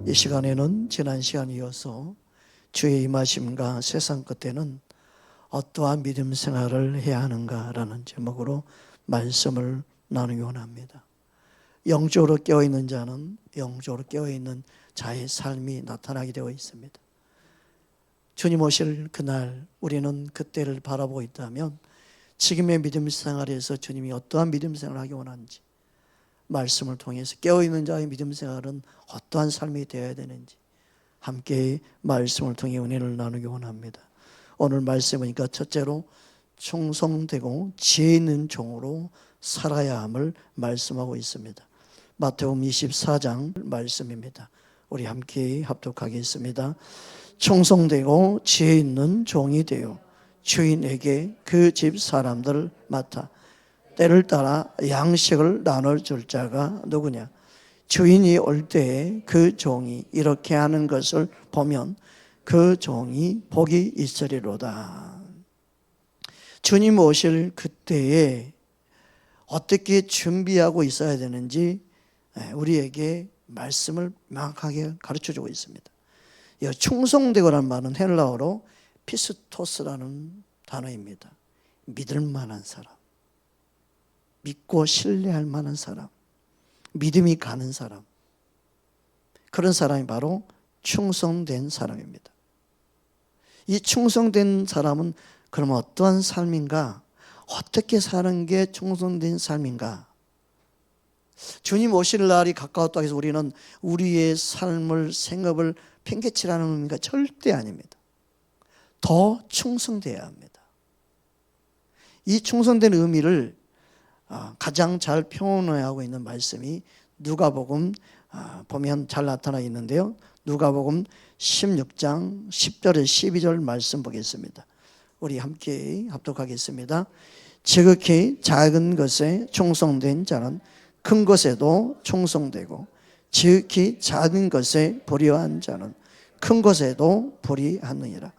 이 시간에는 지난 시간 이어서 주의 임하심과 세상 끝에는 어떠한 믿음 생활을 해야 하는가라는 제목으로 말씀을 나누기 원합니다. 영적으로 깨어있는 자는 영적으로 깨어있는 자의 삶이 나타나게 되어 있습니다. 주님 오실 그날 우리는 그때를 바라보고 있다면 지금의 믿음 생활에서 주님이 어떠한 믿음 생활을 하기 원하는지, 말씀을 통해서 깨어있는 자의 믿음 생활은 어떠한 삶이 되어야 되는지 함께 말씀을 통해 은혜를 나누기 원합니다. 오늘 말씀 보니까 첫째로 충성되고 지혜 있는 종으로 살아야 함을 말씀하고 있습니다. 마태복음 24장 말씀입니다. 우리 함께 합독하겠습니다. 충성되고 지혜 있는 종이 되어 주인에게 그 집 사람들을 맡아 때를 따라 양식을 나눠줄 자가 누구냐? 주인이 올 때에 그 종이 이렇게 하는 것을 보면 그 종이 복이 있으리로다. 주님 오실 그때에 어떻게 준비하고 있어야 되는지 우리에게 말씀을 명확하게 가르쳐주고 있습니다. 충성되고라는 말은 헬라어로 피스토스라는 단어입니다. 믿을 만한 사람, 믿고 신뢰할 만한 사람, 믿음이 가는 사람, 그런 사람이 바로 충성된 사람입니다. 이 충성된 사람은 그러면 어떠한 삶인가? 어떻게 사는 게 충성된 삶인가? 주님 오실 날이 가까웠다고 해서 우리는 우리의 삶을, 생업을 팽개치라는 의미가 절대 아닙니다. 더 충성돼야 합니다. 이 충성된 의미를 가장 잘 표현하고 있는 말씀이 누가복음 보면 잘 나타나 있는데요. 누가복음 16장 10절에서 12절 말씀 보겠습니다. 우리 함께 합독하겠습니다. 지극히 작은 것에 충성된 자는 큰 것에도 충성되고 지극히 작은 것에 불의한 자는 큰 것에도 불의하느니라.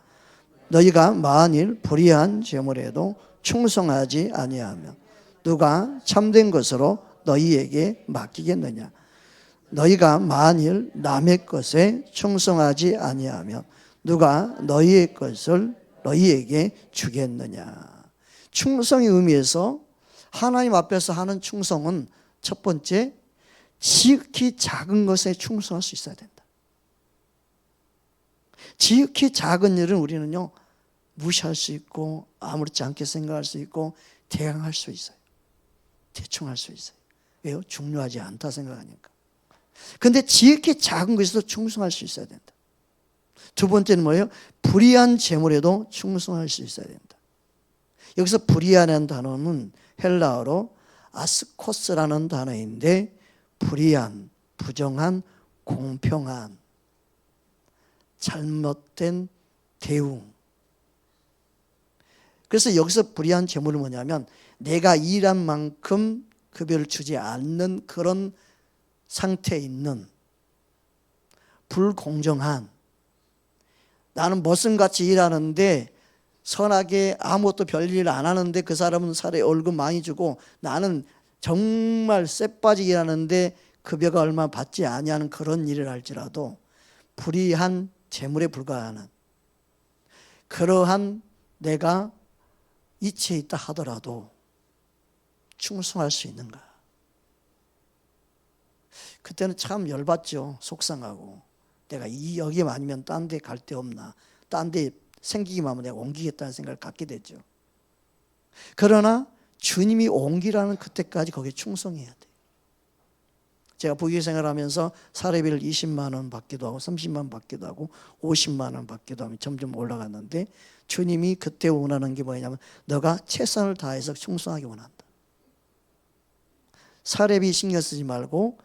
너희가 만일 불의한 재물에도 충성하지 아니하면 누가 참된 것으로 너희에게 맡기겠느냐? 너희가 만일 남의 것에 충성하지 아니하면 누가 너희의 것을 너희에게 주겠느냐? 충성의 의미에서 하나님 앞에서 하는 충성은 첫 번째, 지극히 작은 것에 충성할 수 있어야 된다. 지극히 작은 일은 우리는요 무시할 수 있고 아무렇지 않게 생각할 수 있고 대항할 수 있어요. 대충 할 수 있어요. 왜요? 중요하지 않다 생각하니까. 그런데 지극히 작은 것에도 충성할 수 있어야 된다. 두 번째는 뭐예요? 불의한 재물에도 충성할 수 있어야 된다. 여기서 불의하는 단어는 헬라어로 아스코스라는 단어인데 불의한, 부정한, 공평한, 잘못된 대응. 그래서 여기서 불의한 재물은 뭐냐면 내가 일한 만큼 급여를 주지 않는 그런 상태에 있는 불공정한, 나는 머슴같이 일하는데 선하게 아무것도 별일 안 하는데 그 사람은 사례 월급 많이 주고 나는 정말 쎄빠지게 일하는데 급여가 얼마 받지 아니하는 그런 일을 할지라도 불의한 재물에 불과하는 그러한 내가 이치에 있다 하더라도 충성할 수 있는가? 그때는 참 열받죠. 속상하고 내가 여기 아니면 딴 데 갈 데 없나? 딴 데 생기기만 하면 내가 옮기겠다는 생각을 갖게 되죠. 그러나 주님이 옮기라는 그때까지 거기에 충성해야 돼요. 제가 부교생활 하면서 사례비를 20만 원 받기도 하고 30만 원 받기도 하고 50만 원 받기도 하면 점점 올라갔는데 주님이 그때 원하는 게 뭐냐면 너가 최선을 다해서 충성하기 원한다. 사례비 신경 쓰지 말고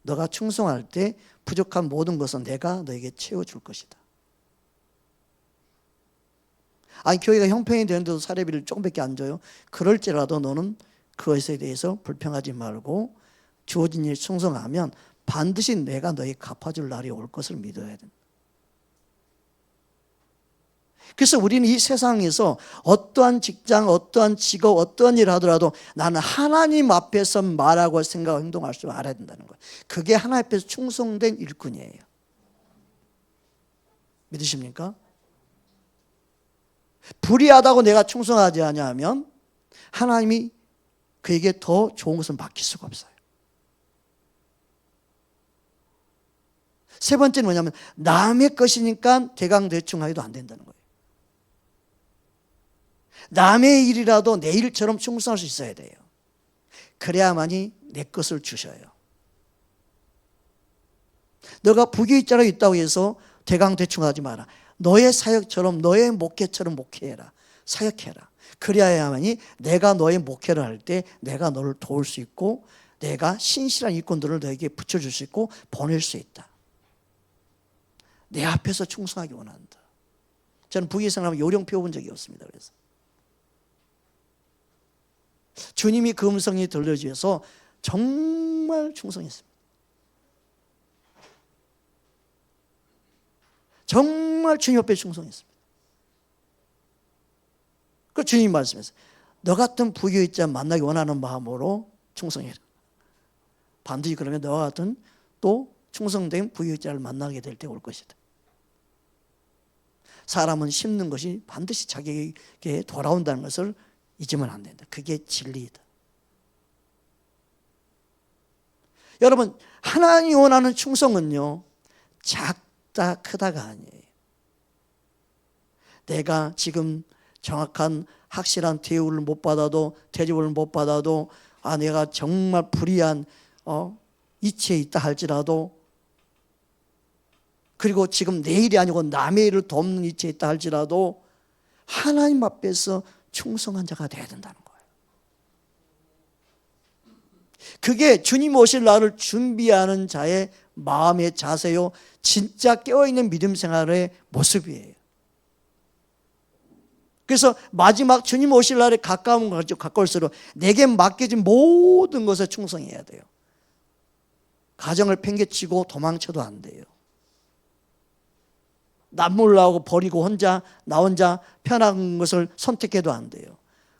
너가 충성할 때 부족한 모든 것은 내가 너에게 채워줄 것이다. 아니 교회가 형편이 되는데도 사례비를 조금밖에 안 줘요. 그럴지라도 너는 그것에 대해서 불평하지 말고 주어진 일 충성하면 반드시 내가 너에게 갚아줄 날이 올 것을 믿어야 된다. 그래서 우리는 이 세상에서 어떠한 직장, 어떠한 직업, 어떠한 일을 하더라도 나는 하나님 앞에서 말하고 생각하고 행동할 줄 알아야 된다는 거예요. 그게 하나님 앞에서 충성된 일꾼이에요. 믿으십니까? 불의하다고 내가 충성하지 않냐면 하나님이 그에게 더 좋은 것을 맡길 수가 없어요. 세 번째는 뭐냐면 남의 것이니까 대강대충하기도 안 된다는 거예요. 남의 일이라도 내 일처럼 충성할 수 있어야 돼요. 그래야만이 내 것을 주셔요. 너가 부귀일자로 있다고 해서 대강대충하지 마라. 너의 사역처럼, 너의 목회처럼 목회해라. 사역해라. 그래야만이 내가 너의 목회를 할 때 내가 너를 도울 수 있고 내가 신실한 일꾼들을 너에게 붙여줄 수 있고 보낼 수 있다. 내 앞에서 충성하기 원한다. 저는 부귀생활하면 요령 배워본 적이 없습니다. 그래서 주님이 그 음성이 들려주셔서 정말 충성했습니다. 정말 주님 앞에 충성했습니다. 그 주님이 말씀했어요. 너 같은 부귀의자 만나기 원하는 마음으로 충성해라. 반드시 그러면 너와 같은 또 충성된 부귀의자를 만나게 될 때 올 것이다. 사람은 심는 것이 반드시 자기에게 돌아온다는 것을 잊으면 안 된다. 그게 진리이다. 여러분, 하나님이 원하는 충성은요, 작다 크다가 아니에요. 내가 지금 정확한 확실한 대우를 못 받아도, 대접을 못 받아도, 내가 정말 불의한 이치에 있다 할지라도, 그리고 지금 내 일이 아니고 남의 일을 돕는 이치에 있다 할지라도 하나님 앞에서 충성한 자가 되어야 된다는 거예요. 그게 주님 오실 날을 준비하는 자의 마음의 자세요, 진짜 깨어있는 믿음 생활의 모습이에요. 그래서 마지막 주님 오실 날에 가까울수록 내게 맡겨진 모든 것에 충성해야 돼요. 가정을 팽개치고 도망쳐도 안 돼요. 남몰 나오고 버리고 나 혼자 편한 것을 선택해도 안 돼요.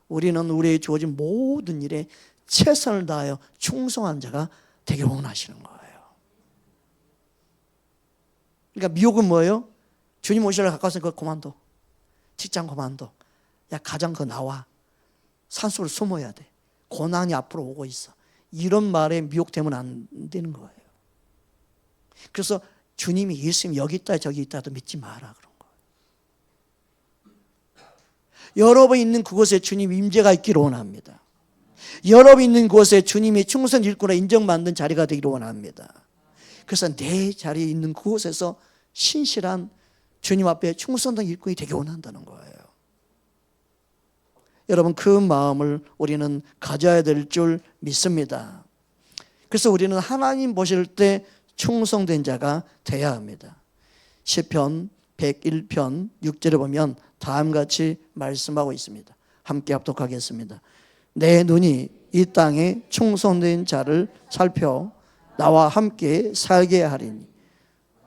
우리는 우리의 주어진 모든 일에 최선을 다하여 충성한 자가 되길 원하시는 거예요. 그러니까 미혹은 뭐예요? 주님 오시려 가까워서 그거 그만둬. 직장 그만둬. 야, 가장 그거 나와. 산속으로 숨어야 돼. 고난이 앞으로 오고 있어. 이런 말에 미혹되면 안 되는 거예요. 그래서 주님이 예수님 여기 있다 저기 있다도 믿지 마라 그런 거예요. 여러분 있는 그곳에 주님 임재가 있기를 원합니다. 여러분 있는 곳에 주님이 충성 일꾼으로 인정받는 자리가 되기를 원합니다. 그래서 내 자리에 있는 그곳에서 신실한 주님 앞에 충성된 일꾼이 되기 원한다는 거예요. 여러분, 그 마음을 우리는 가져야 될 줄 믿습니다. 그래서 우리는 하나님 보실 때 충성된 자가 되어야 합니다. 시편 101편 6절에 보면 다음같이 말씀하고 있습니다. 함께 합독하겠습니다. 내 눈이 이 땅에 충성된 자를 살펴 나와 함께 살게 하리니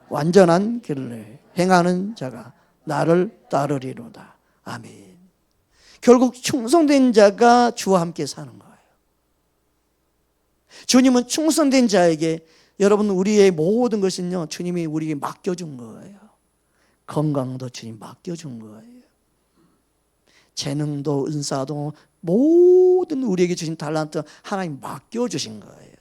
완전한 길을 행하는 자가 나를 따르리로다. 아멘. 결국 충성된 자가 주와 함께 사는 거예요. 주님은 충성된 자에게, 여러분, 우리의 모든 것은요, 주님이 우리에게 맡겨준 거예요. 건강도 주님 맡겨준 거예요. 재능도 은사도 모든 우리에게 주신 달란트 하나님 맡겨주신 거예요.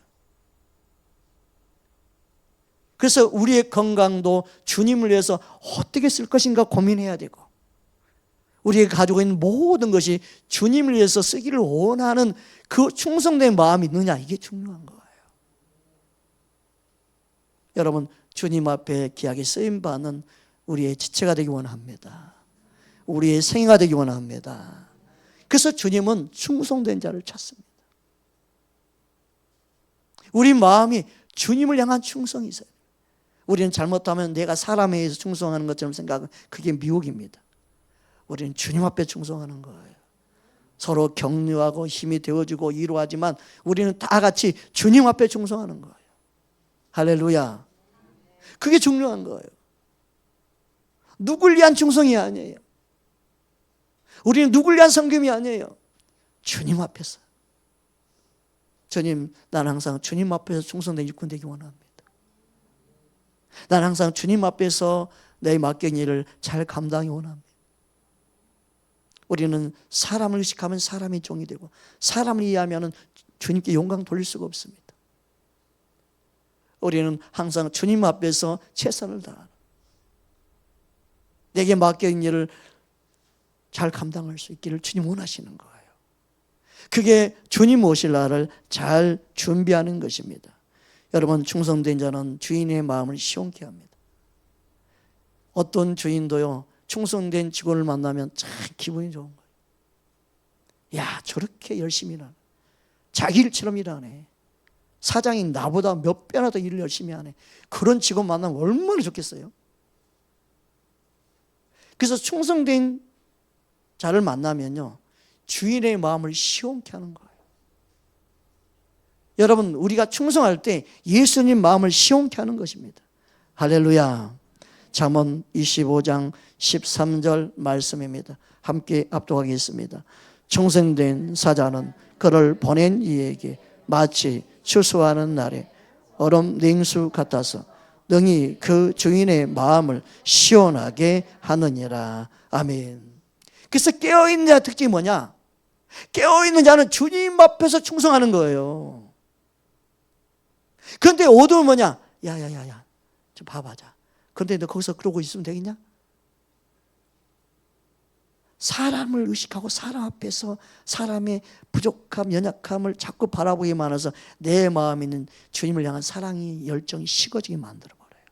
그래서 우리의 건강도 주님을 위해서 어떻게 쓸 것인가 고민해야 되고, 우리가 가지고 있는 모든 것이 주님을 위해서 쓰기를 원하는 그 충성된 마음이 있느냐, 이게 중요한 거예요. 여러분, 주님 앞에 귀하게 쓰임받는 우리의 지체가 되기 원합니다. 우리의 생애가 되기 원합니다. 그래서 주님은 충성된 자를 찾습니다. 우리 마음이 주님을 향한 충성이 있어요. 우리는 잘못하면 내가 사람에 의해서 충성하는 것처럼 생각하면 그게 미혹입니다. 우리는 주님 앞에 충성하는 거예요. 서로 격려하고 힘이 되어주고 위로하지만 우리는 다 같이 주님 앞에 충성하는 거예요. 할렐루야. 그게 중요한 거예요. 누굴 위한 충성이 아니에요. 우리는 누굴 위한 섬김이 아니에요. 주님 앞에서. 주님, 난 항상 주님 앞에서 충성된 일꾼 되기 원합니다. 난 항상 주님 앞에서 내 맡긴 일을 잘 감당이 원합니다. 우리는 사람을 의식하면 사람의 종이 되고 사람을 이해하면 주님께 영광 돌릴 수가 없습니다. 우리는 항상 주님 앞에서 최선을 다하는, 내게 맡긴 일을 잘 감당할 수 있기를 주님 원하시는 거예요. 그게 주님 오실 날을 잘 준비하는 것입니다. 여러분, 충성된 자는 주인의 마음을 시원케 합니다. 어떤 주인도요, 충성된 직원을 만나면 참 기분이 좋은 거예요. 야, 저렇게 열심히 일하네. 자기 일처럼 일하네. 사장이 나보다 몇 배나 더 일을 열심히 하네. 그런 직원 만나면 얼마나 좋겠어요. 그래서 충성된 자를 만나면요, 주인의 마음을 시원케 하는 거예요. 여러분, 우리가 충성할 때 예수님 마음을 시원케 하는 것입니다. 할렐루야. 잠언 25장 13절 말씀입니다. 함께 압도하겠습니다. 충성된 사자는 그를 보낸 이에게 마치 추수하는 날에 얼음 냉수 같아서 능히 그 주인의 마음을 시원하게 하느니라. 아멘. 그래서 깨어있는 자 특징이 뭐냐? 깨어있는 자는 주님 앞에서 충성하는 거예요. 그런데 어두운 뭐냐? 야야야야, 좀 봐봐자. 그런데 너 거기서 그러고 있으면 되겠냐? 사람을 의식하고 사람 앞에서 사람의 부족함, 연약함을 자꾸 바라보기만 해서 내 마음에 있는 주님을 향한 사랑이, 열정이 식어지게 만들어버려요.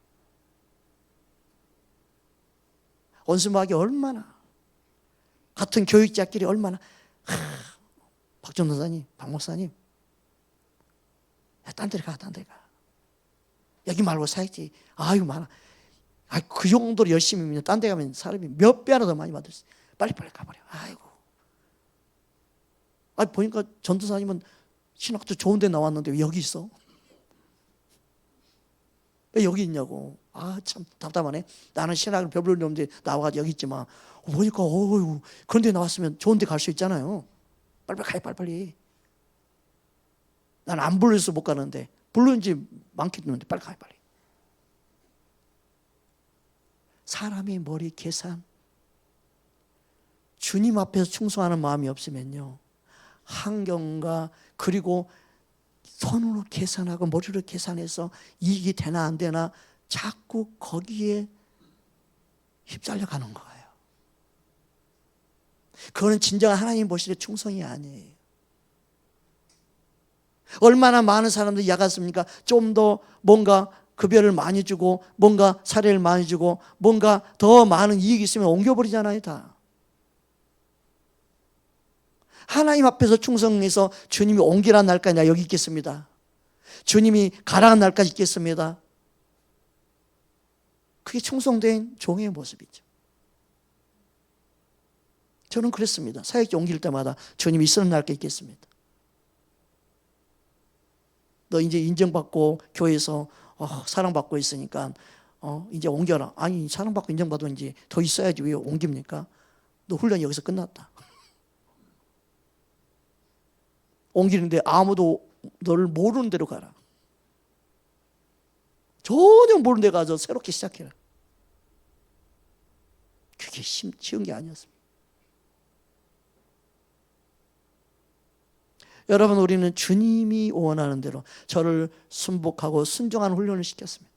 원수마귀 얼마나, 같은 교육자끼리 얼마나, 박 전도사님, 박 목사님, 야, 딴 데로 가, 딴 데 가. 여기 말고 사역지, 아유, 많아. 그 정도로 열심히 하면 딴 데 가면 사람이 몇 배나 더 많이 받을 수 있어요. 빨리빨리 가버려. 아이고. 보니까 전도사님은 신학도 좋은 데 나왔는데 왜 여기 있어? 왜 여기 있냐고. 참 답답하네. 나는 신학을 별로 없는데 나와가지고 여기 있지만, 보니까, 어휴, 그런 데 나왔으면 좋은 데 갈 수 있잖아요. 빨리빨리 가요, 빨리빨리. 난 안 불러서 못 가는데, 불렀는지 많겠는데, 빨리 가요, 빨리. 사람의 머리 계산, 주님 앞에서 충성하는 마음이 없으면요, 환경과 그리고 손으로 계산하고 머리로 계산해서 이익이 되나 안 되나 자꾸 거기에 휩쓸려 가는 거예요. 그거는 진정한 하나님 보실 때 충성이 아니에요. 얼마나 많은 사람들이 야갔습니까? 좀 더 뭔가 급여를 많이 주고 뭔가 사례를 많이 주고 뭔가 더 많은 이익이 있으면 옮겨버리잖아요, 다. 하나님 앞에서 충성해서 주님이 옮기라는 날까지 나 여기 있겠습니다. 주님이 가라는 날까지 있겠습니다. 그게 충성된 종의 모습이죠. 저는 그랬습니다. 사역지 옮길 때마다 주님이 있으는 날까지 있겠습니다. 너 이제 인정받고 교회에서 사랑받고 있으니까 이제 옮겨라. 아니, 사랑받고 인정받으면 이제 더 있어야지 왜 옮깁니까? 너 훈련이 여기서 끝났다. 옮기는데 아무도 너를 모르는 데로 가라. 전혀 모르는 데 가서 새롭게 시작해라. 그게 쉬운 게 아니었습니다. 여러분, 우리는 주님이 원하는 대로 저를 순복하고 순종하는 훈련을 시켰습니다.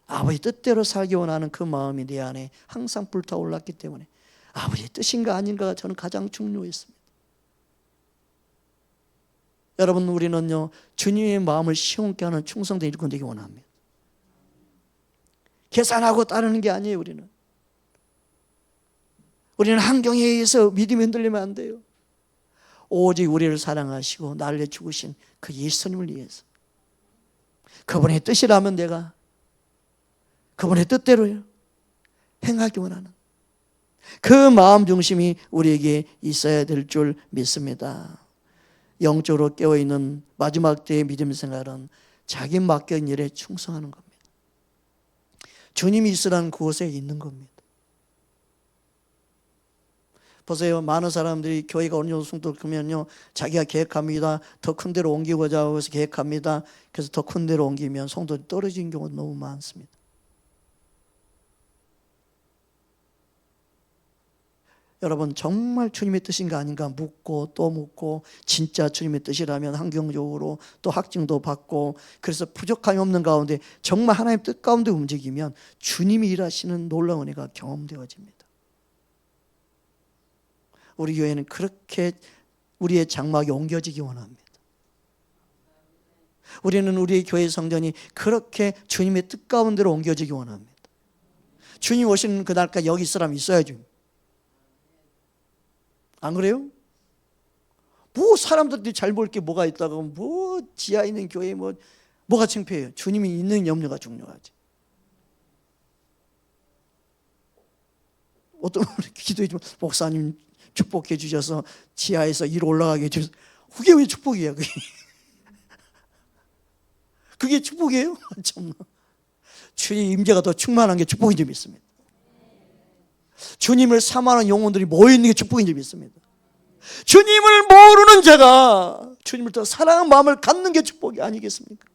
아버지 뜻대로 살기 원하는 그 마음이 내 안에 항상 불타올랐기 때문에 아버지의 뜻인가 아닌가가 저는 가장 중요했습니다. 여러분, 우리는요, 주님의 마음을 시원케 하는 충성된 일꾼 되기 원합니다. 계산하고 따르는 게 아니에요. 우리는 환경에 의해서 믿음이 흔들리면 안 돼요. 오직 우리를 사랑하시고 나를 위해 죽으신 그 예수님을 위해서, 그분의 뜻이라면 내가 그분의 뜻대로 행하기 원하는 그 마음 중심이 우리에게 있어야 될 줄 믿습니다. 영적으로 깨어있는 마지막 때의 믿음 생활은 자기 맡긴 일에 충성하는 겁니다. 주님이 있으라는 그곳에 있는 겁니다. 보세요. 많은 사람들이 교회가 어느 정도 성도를 크면요, 자기가 계획합니다. 더 큰 데로 옮기고자 해서 계획합니다. 그래서 더 큰 데로 옮기면 성도들이 떨어지는 경우가 너무 많습니다. 여러분 정말 주님의 뜻인가 아닌가 묻고 또 묻고, 진짜 주님의 뜻이라면 환경적으로 또 확증도 받고, 그래서 부족함이 없는 가운데 정말 하나님의 뜻 가운데 움직이면 주님이 일하시는 놀라운 은혜가 경험되어집니다. 우리 교회는 그렇게 우리의 장막이 옮겨지기 원합니다. 우리는 우리의 교회 성전이 그렇게 주님의 뜻 가운데로 옮겨지기 원합니다. 주님 오시는 그날까지 여기 사람이 있어야죠. 안 그래요? 뭐 사람들이 잘 볼 게 뭐가 있다고, 뭐 지하에 있는 교회에 뭐가 창피해요. 주님이 있는 염려가 중요하지. 어떤 분이 기도해주면 목사님 축복해 주셔서 지하에서 위로 올라가게 해주셔서, 그게 왜 축복이야 그게? 그게 축복이에요? 참나. 주님 임재가 더 충만한 게 축복인 줄 믿습니다. 주님을 사모하는 영혼들이 모여있는 게 축복인 줄 믿습니다. 주님을 모르는 자가 주님을 더 사랑하는 마음을 갖는 게 축복이 아니겠습니까?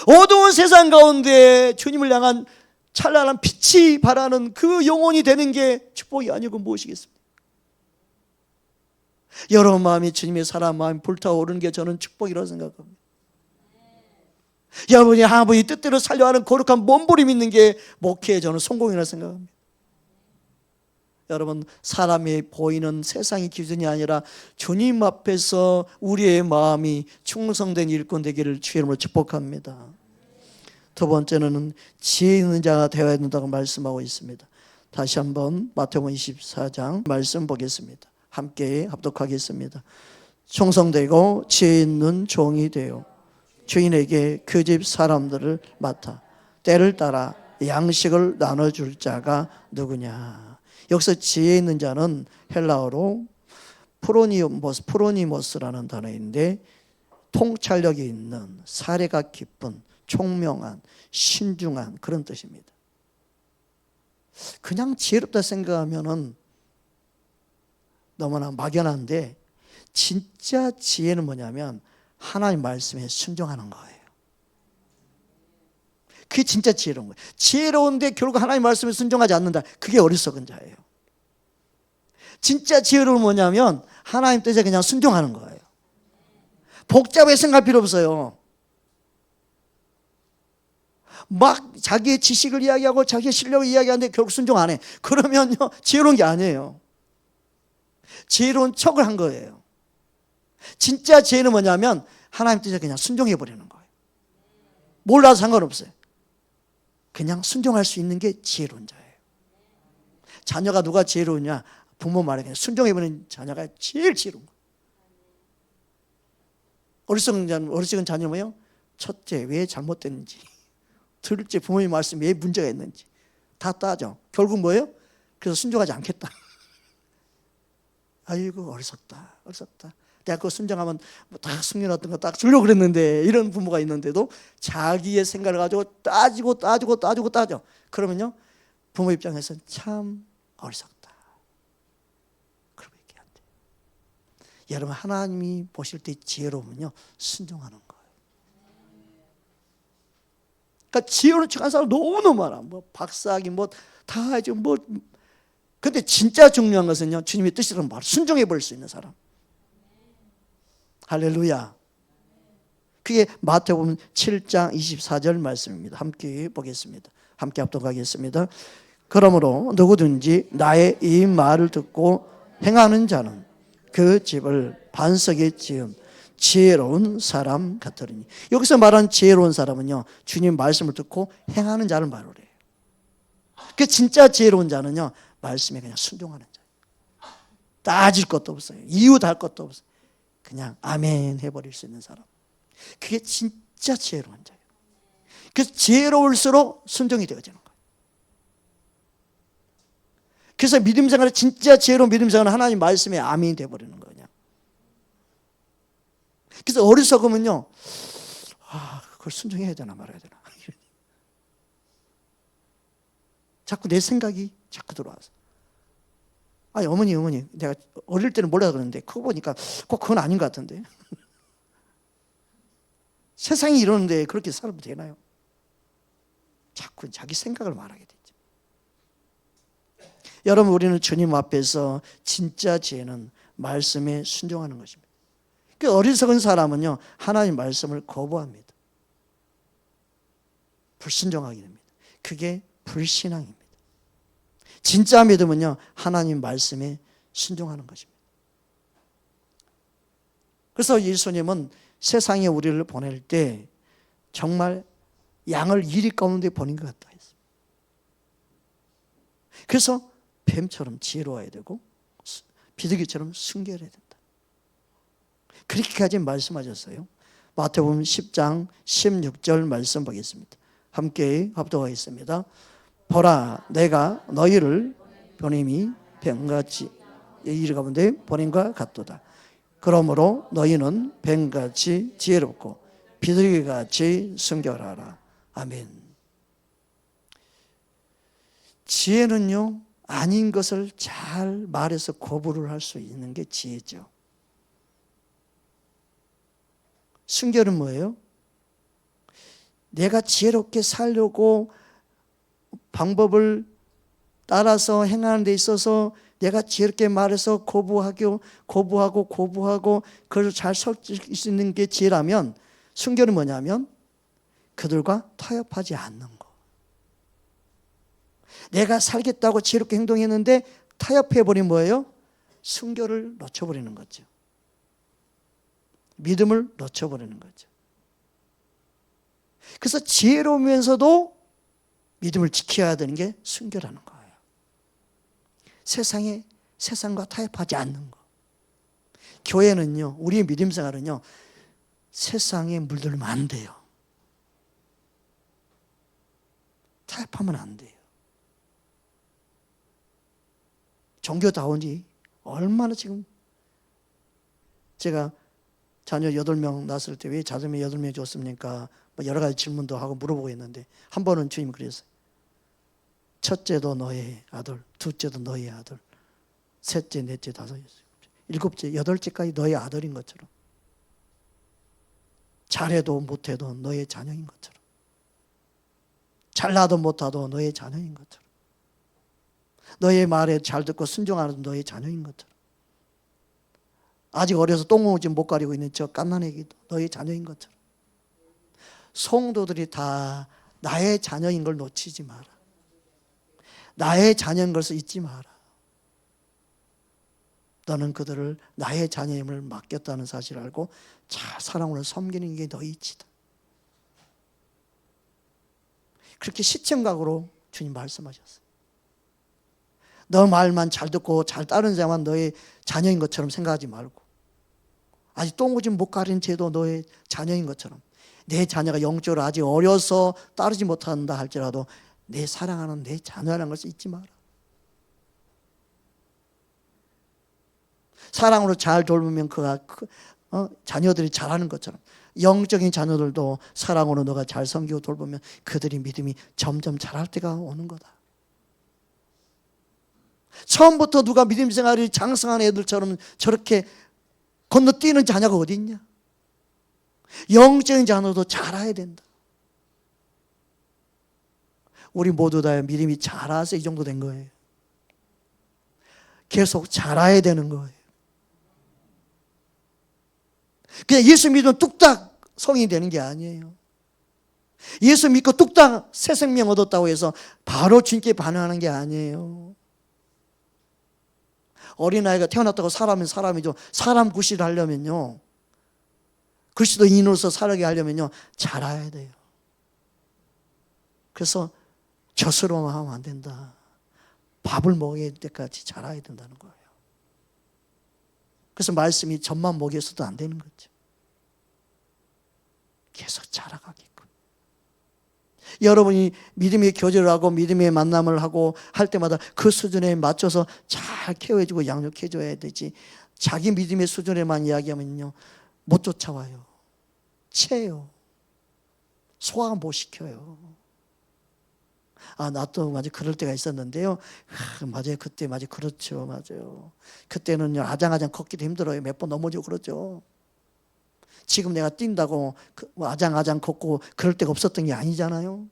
어두운 세상 가운데 주님을 향한 찬란한 빛이 발하는 그 영혼이 되는 게 축복이 아니고 무엇이겠습니까? 여러분 마음이 주님의 사랑 마음이 불타오르는 게 저는 축복이라고 생각합니다. 여러분이 아버지 뜻대로 살려하는 거룩한 몸부림 있는 게 목회에 저는 성공이라고 생각합니다. 여러분, 사람이 보이는 세상의 기준이 아니라 주님 앞에서 우리의 마음이 충성된 일꾼 되기를 주의 이름으로 축복합니다. 두 번째는 지혜 있는 자가 되어야 된다고 말씀하고 있습니다. 다시 한번 마태복음 24장 말씀 보겠습니다. 함께 합독하겠습니다. 충성되고 지혜 있는 종이 되어 주인에게 그 집 사람들을 맡아 때를 따라 양식을 나눠줄 자가 누구냐. 여기서 지혜 있는 자는 헬라어로 프로니모스라는 단어인데, 통찰력이 있는, 사례가 깊은, 총명한, 신중한 그런 뜻입니다. 그냥 지혜롭다 생각하면은 너무나 막연한데, 진짜 지혜는 뭐냐면 하나님 말씀에 순종하는 거예요. 그게 진짜 지혜로운 거예요. 지혜로운데 결국 하나님 말씀에 순종하지 않는다. 그게 어리석은 자예요. 진짜 지혜로운 뭐냐면 하나님 뜻에 그냥 순종하는 거예요. 복잡하게 생각할 필요 없어요. 막 자기의 지식을 이야기하고 자기의 실력을 이야기하는데 결국 순종 안 해. 그러면요, 지혜로운 게 아니에요. 지혜로운 척을 한 거예요. 진짜 지혜는 뭐냐면 하나님 뜻에 그냥 순종해 버리는 거예요. 몰라도 상관없어요. 그냥 순종할 수 있는 게 지혜로운 자예요. 자녀가 누가 지혜로우냐? 부모 말에 그냥 순종해 버리는 자녀가 제일 지혜로운 거예요. 어리석은 자녀는 뭐예요? 첫째, 왜 잘못됐는지, 둘째, 부모의 말씀 왜 문제가 있는지 다 따져. 결국 뭐예요? 그래서 순종하지 않겠다. 아이고 어리석다. 내가 그거 순종하면 다 숨겨놨던 거 딱 주려고 그랬는데, 이런 부모가 있는데도 자기의 생각을 가지고 따져. 그러면요, 부모 입장에서는 참 어리석다. 그렇게 안 돼요. 여러분, 하나님이 보실 때 지혜로우면요, 순종하는 거예요. 그러니까 지혜로운 척한 사람 너무너무 많아. 박사학위 다 하죠. 근데 진짜 중요한 것은요, 주님의 뜻이라는 말 순종해 버릴 수 있는 사람. 할렐루야. 그게 마태복음 7장 24절 말씀입니다. 함께 보겠습니다. 함께 합독하겠습니다. 그러므로 누구든지 나의 이 말을 듣고 행하는 자는 그 집을 반석에 지은 지혜로운 사람 같으리니. 여기서 말하는 지혜로운 사람은요, 주님 말씀을 듣고 행하는 자를 말을 해요. 그 진짜 지혜로운 자는요, 말씀에 그냥 순종하는 자예요. 따질 것도 없어요. 이유 달 것도 없어요. 그냥 아멘 해버릴 수 있는 사람. 그게 진짜 지혜로운 자예요. 그래서 지혜로울수록 순종이 되어지는 거예요. 그래서 믿음 생활에 진짜 지혜로운 믿음 생활은 하나님 말씀에 아멘이 되어버리는 거예요. 그래서 어리석으면요, 그걸 순종해야 되나 말아야 되나. 자꾸 내 생각이 자꾸 들어와서. 어머니, 내가 어릴 때는 몰라서 그러는데 크고 보니까 꼭 그건 아닌 것 같은데. 세상이 이러는데 그렇게 살아도 되나요? 자꾸 자기 생각을 말하게 되죠. 여러분, 우리는 주님 앞에서 진짜 지혜는 말씀에 순종하는 것입니다. 그 어리석은 사람은요, 하나님 말씀을 거부합니다. 불순종하게 됩니다. 그게 불신앙입니다. 진짜 믿음은요, 하나님 말씀에 순종하는 것입니다. 그래서 예수님은 세상에 우리를 보낼 때 정말 양을 이리 가운데 보낸 것 같다 했어요. 그래서 뱀처럼 지혜로워야 되고 비둘기처럼 순결해야 된다. 그렇게까지 말씀하셨어요. 마태복음 10장 16절 말씀 보겠습니다. 함께 합독하겠습니다. 보라, 내가 너희를 보냄이 뱀같이 이리 가운데 보냄과 같도다. 그러므로 너희는 뱀같이 지혜롭고 비둘기같이 순결하라. 아멘. 지혜는요, 아닌 것을 잘 말해서 거부를 할 수 있는 게 지혜죠. 순결은 뭐예요? 내가 지혜롭게 살려고 방법을 따라서 행하는 데 있어서 내가 지혜롭게 말해서 거부하고 그걸 잘 설 수 있는 게 지혜라면, 순결은 뭐냐면 그들과 타협하지 않는 거. 내가 살겠다고 지혜롭게 행동했는데 타협해버린 뭐예요? 순결을 놓쳐버리는 거죠. 믿음을 놓쳐버리는 거죠. 그래서 지혜로우면서도 믿음을 지켜야 되는 게 순결하는 거예요. 세상과 타협하지 않는 거. 교회는요, 우리의 믿음 생활은요, 세상에 물들면 안 돼요. 타협하면 안 돼요. 종교다운지 얼마나 지금, 제가 자녀 8명 낳았을 때 왜 자녀 8명 줬습니까? 뭐 여러 가지 질문도 하고 물어보고 있는데, 한 번은 주님 그랬어요. 첫째도 너의 아들, 둘째도 너의 아들, 셋째, 넷째, 다섯째, 일곱째, 여덟째까지 너의 아들인 것처럼, 잘해도 못해도 너의 자녀인 것처럼, 잘나도 못하도 너의 자녀인 것처럼, 너의 말에 잘 듣고 순종하는 너의 자녀인 것처럼, 아직 어려서 똥오줌 못 가리고 있는 저 갓난애기도 너의 자녀인 것처럼, 성도들이 다 나의 자녀인 걸 놓치지 마라. 나의 자녀인 것을 잊지 마라. 너는 그들을 나의 자녀임을 맡겼다는 사실을 알고 잘 사랑으로 섬기는 게 너의 이치다. 그렇게 시청각으로 주님 말씀하셨어요. 너 말만 잘 듣고 잘 따르는 자만 너의 자녀인 것처럼 생각하지 말고, 아직 똥오줌 못 가린 채도 너의 자녀인 것처럼, 내 자녀가 영적으로 아직 어려서 따르지 못한다 할지라도 내 사랑하는 내 자녀라는 것을 잊지 마라. 사랑으로 잘 돌보면 그가 자녀들이 잘하는 것처럼, 영적인 자녀들도 사랑으로 너가 잘 섬기고 돌보면 그들이 믿음이 점점 자랄 때가 오는 거다. 처음부터 누가 믿음 생활이 장성한 애들처럼 저렇게 건너뛰는 자녀가 어디 있냐? 영적인 자녀도 자라야 된다. 우리 모두 다 믿음이 자라서 이 정도 된 거예요. 계속 자라야 되는 거예요. 그냥 예수 믿으면 뚝딱 성인이 되는 게 아니에요. 예수 믿고 뚝딱 새 생명 얻었다고 해서 바로 주님께 반응하는 게 아니에요. 어린아이가 태어났다고 사람이죠. 사람 구실을 하려면요, 그리스도인으로서 살아가게 하려면요, 자라야 돼요. 그래서 젖으로만 하면 안 된다. 밥을 먹을 때까지 자라야 된다는 거예요. 그래서 말씀이 젖만 먹여서도 안 되는 거죠. 계속 자라가게끔. 여러분이 믿음의 교제를 하고 믿음의 만남을 하고 할 때마다 그 수준에 맞춰서 잘 케어해주고 양육해줘야 되지, 자기 믿음의 수준에만 이야기하면요, 못 쫓아와요. 채요. 소화 못 시켜요. 나도 맞아 그럴 때가 있었는데요. 맞아요. 그때 맞아요. 그렇죠. 맞아요. 그때는요, 아장아장 걷기도 힘들어요. 몇 번 넘어지고 그러죠. 지금 내가 뛴다고 아장아장 걷고 그럴 데가 없었던 게 아니잖아요.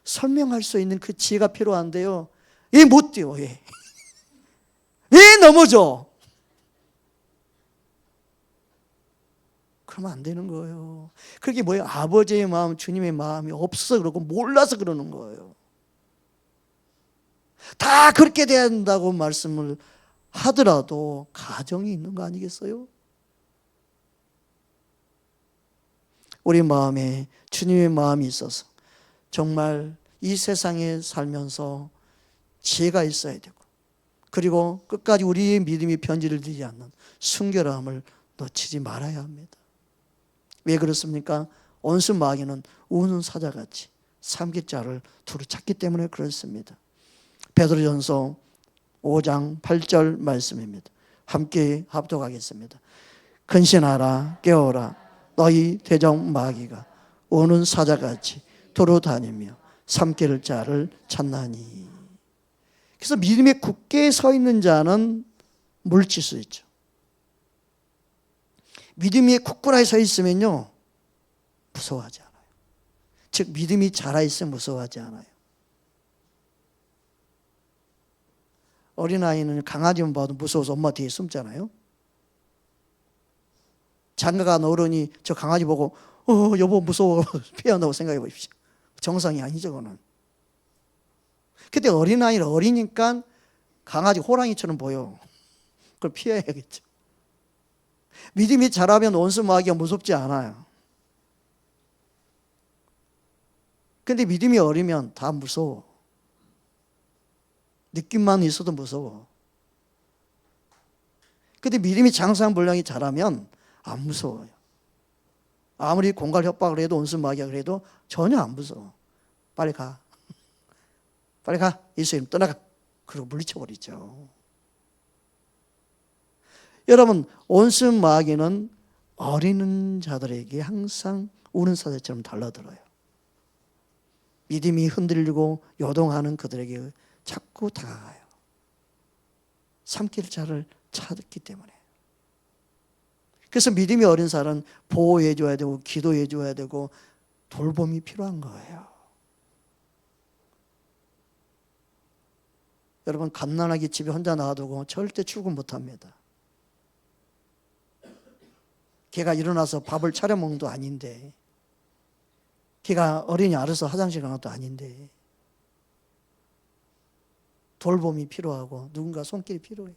설명할 수 있는 그 지혜가 필요한데요. 얘 못 뛰어. 얘. 왜 넘어져? 그러면 안 되는 거예요. 그게 뭐예요? 아버지의 마음, 주님의 마음이 없어서 그러고 몰라서 그러는 거예요. 다 그렇게 돼야 된다고 말씀을 하더라도 가정이 있는 거 아니겠어요? 우리 마음에 주님의 마음이 있어서 정말 이 세상에 살면서 지혜가 있어야 되고, 그리고 끝까지 우리의 믿음이 변질을 되지 않는 순결함을 놓치지 말아야 합니다. 왜 그렇습니까? 온수 마귀는 우는 사자같이 삼킬자를 두루 찾기 때문에 그렇습니다. 베드로전서 5장 8절 말씀입니다. 함께 합독하겠습니다. 근신하라, 깨어라. 너희 대적 마귀가 우는 사자같이 두루 다니며 삼킬 자를 찾나니. 그래서 믿음에 굳게 서 있는 자는 물질 수 있죠. 믿음이 굳건하게 서 있으면요, 무서워하지 않아요. 즉 믿음이 자라있으면 무서워하지 않아요. 어린아이는 강아지만 봐도 무서워서 엄마 뒤에 숨잖아요. 장가간 어른이 저 강아지 보고 여보 무서워 피한다고 생각해 보십시오. 정상이 아니죠. 그거는. 근데 어린아이는 어리니까 강아지 호랑이처럼 보여. 그걸 피해야겠죠. 믿음이 자라면 원수 마귀가 무섭지 않아요. 근데 믿음이 어리면 다 무서워. 느낌만 있어도 무서워. 근데 믿음이 장성불량이 자라면 안 무서워요. 아무리 공갈 협박을 해도 원수 마귀가 그래도 전혀 안 무서워. 빨리 가. 빨리 가. 예수님 떠나가. 그리고 물리쳐버리죠. 여러분, 원수 마귀는 어리는 자들에게 항상 우는 사자처럼 달라들어요. 믿음이 흔들리고 요동하는 그들에게 자꾸 다가가요. 삼킬 자를 찾기 때문에. 그래서 믿음이 어린 사람은 보호해 줘야 되고 기도해 줘야 되고 돌봄이 필요한 거예요. 여러분, 갓난아기 집에 혼자 놔두고 절대 출근 못합니다. 걔가 일어나서 밥을 차려 먹는 것도 아닌데, 걔가 어린이 알아서 화장실 가는 것도 아닌데, 돌봄이 필요하고 누군가 손길이 필요해요.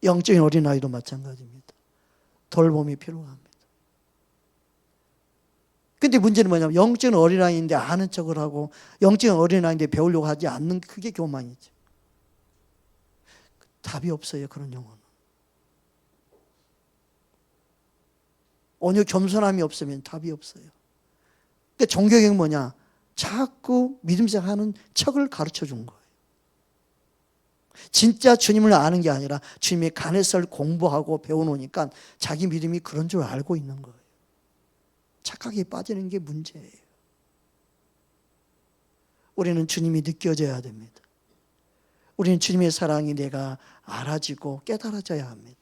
영적인 어린아이도 마찬가지입니다. 돌봄이 필요합니다. 근데 문제는 뭐냐면 영적인 어린아이인데 아는 척을 하고 영적인 어린아이인데 배우려고 하지 않는, 그게 교만이죠. 답이 없어요. 그런 영혼은. 오늘 겸손함이 없으면 답이 없어요. 근데 종교개혁은 뭐냐? 자꾸 믿음 생활하는 척을 가르쳐 준 거예요. 진짜 주님을 아는 게 아니라 주님의 간에서 공부하고 배워놓으니까 자기 믿음이 그런 줄 알고 있는 거예요. 착각에 빠지는 게 문제예요. 우리는 주님이 느껴져야 됩니다. 우리는 주님의 사랑이 내가 알아지고 깨달아져야 합니다.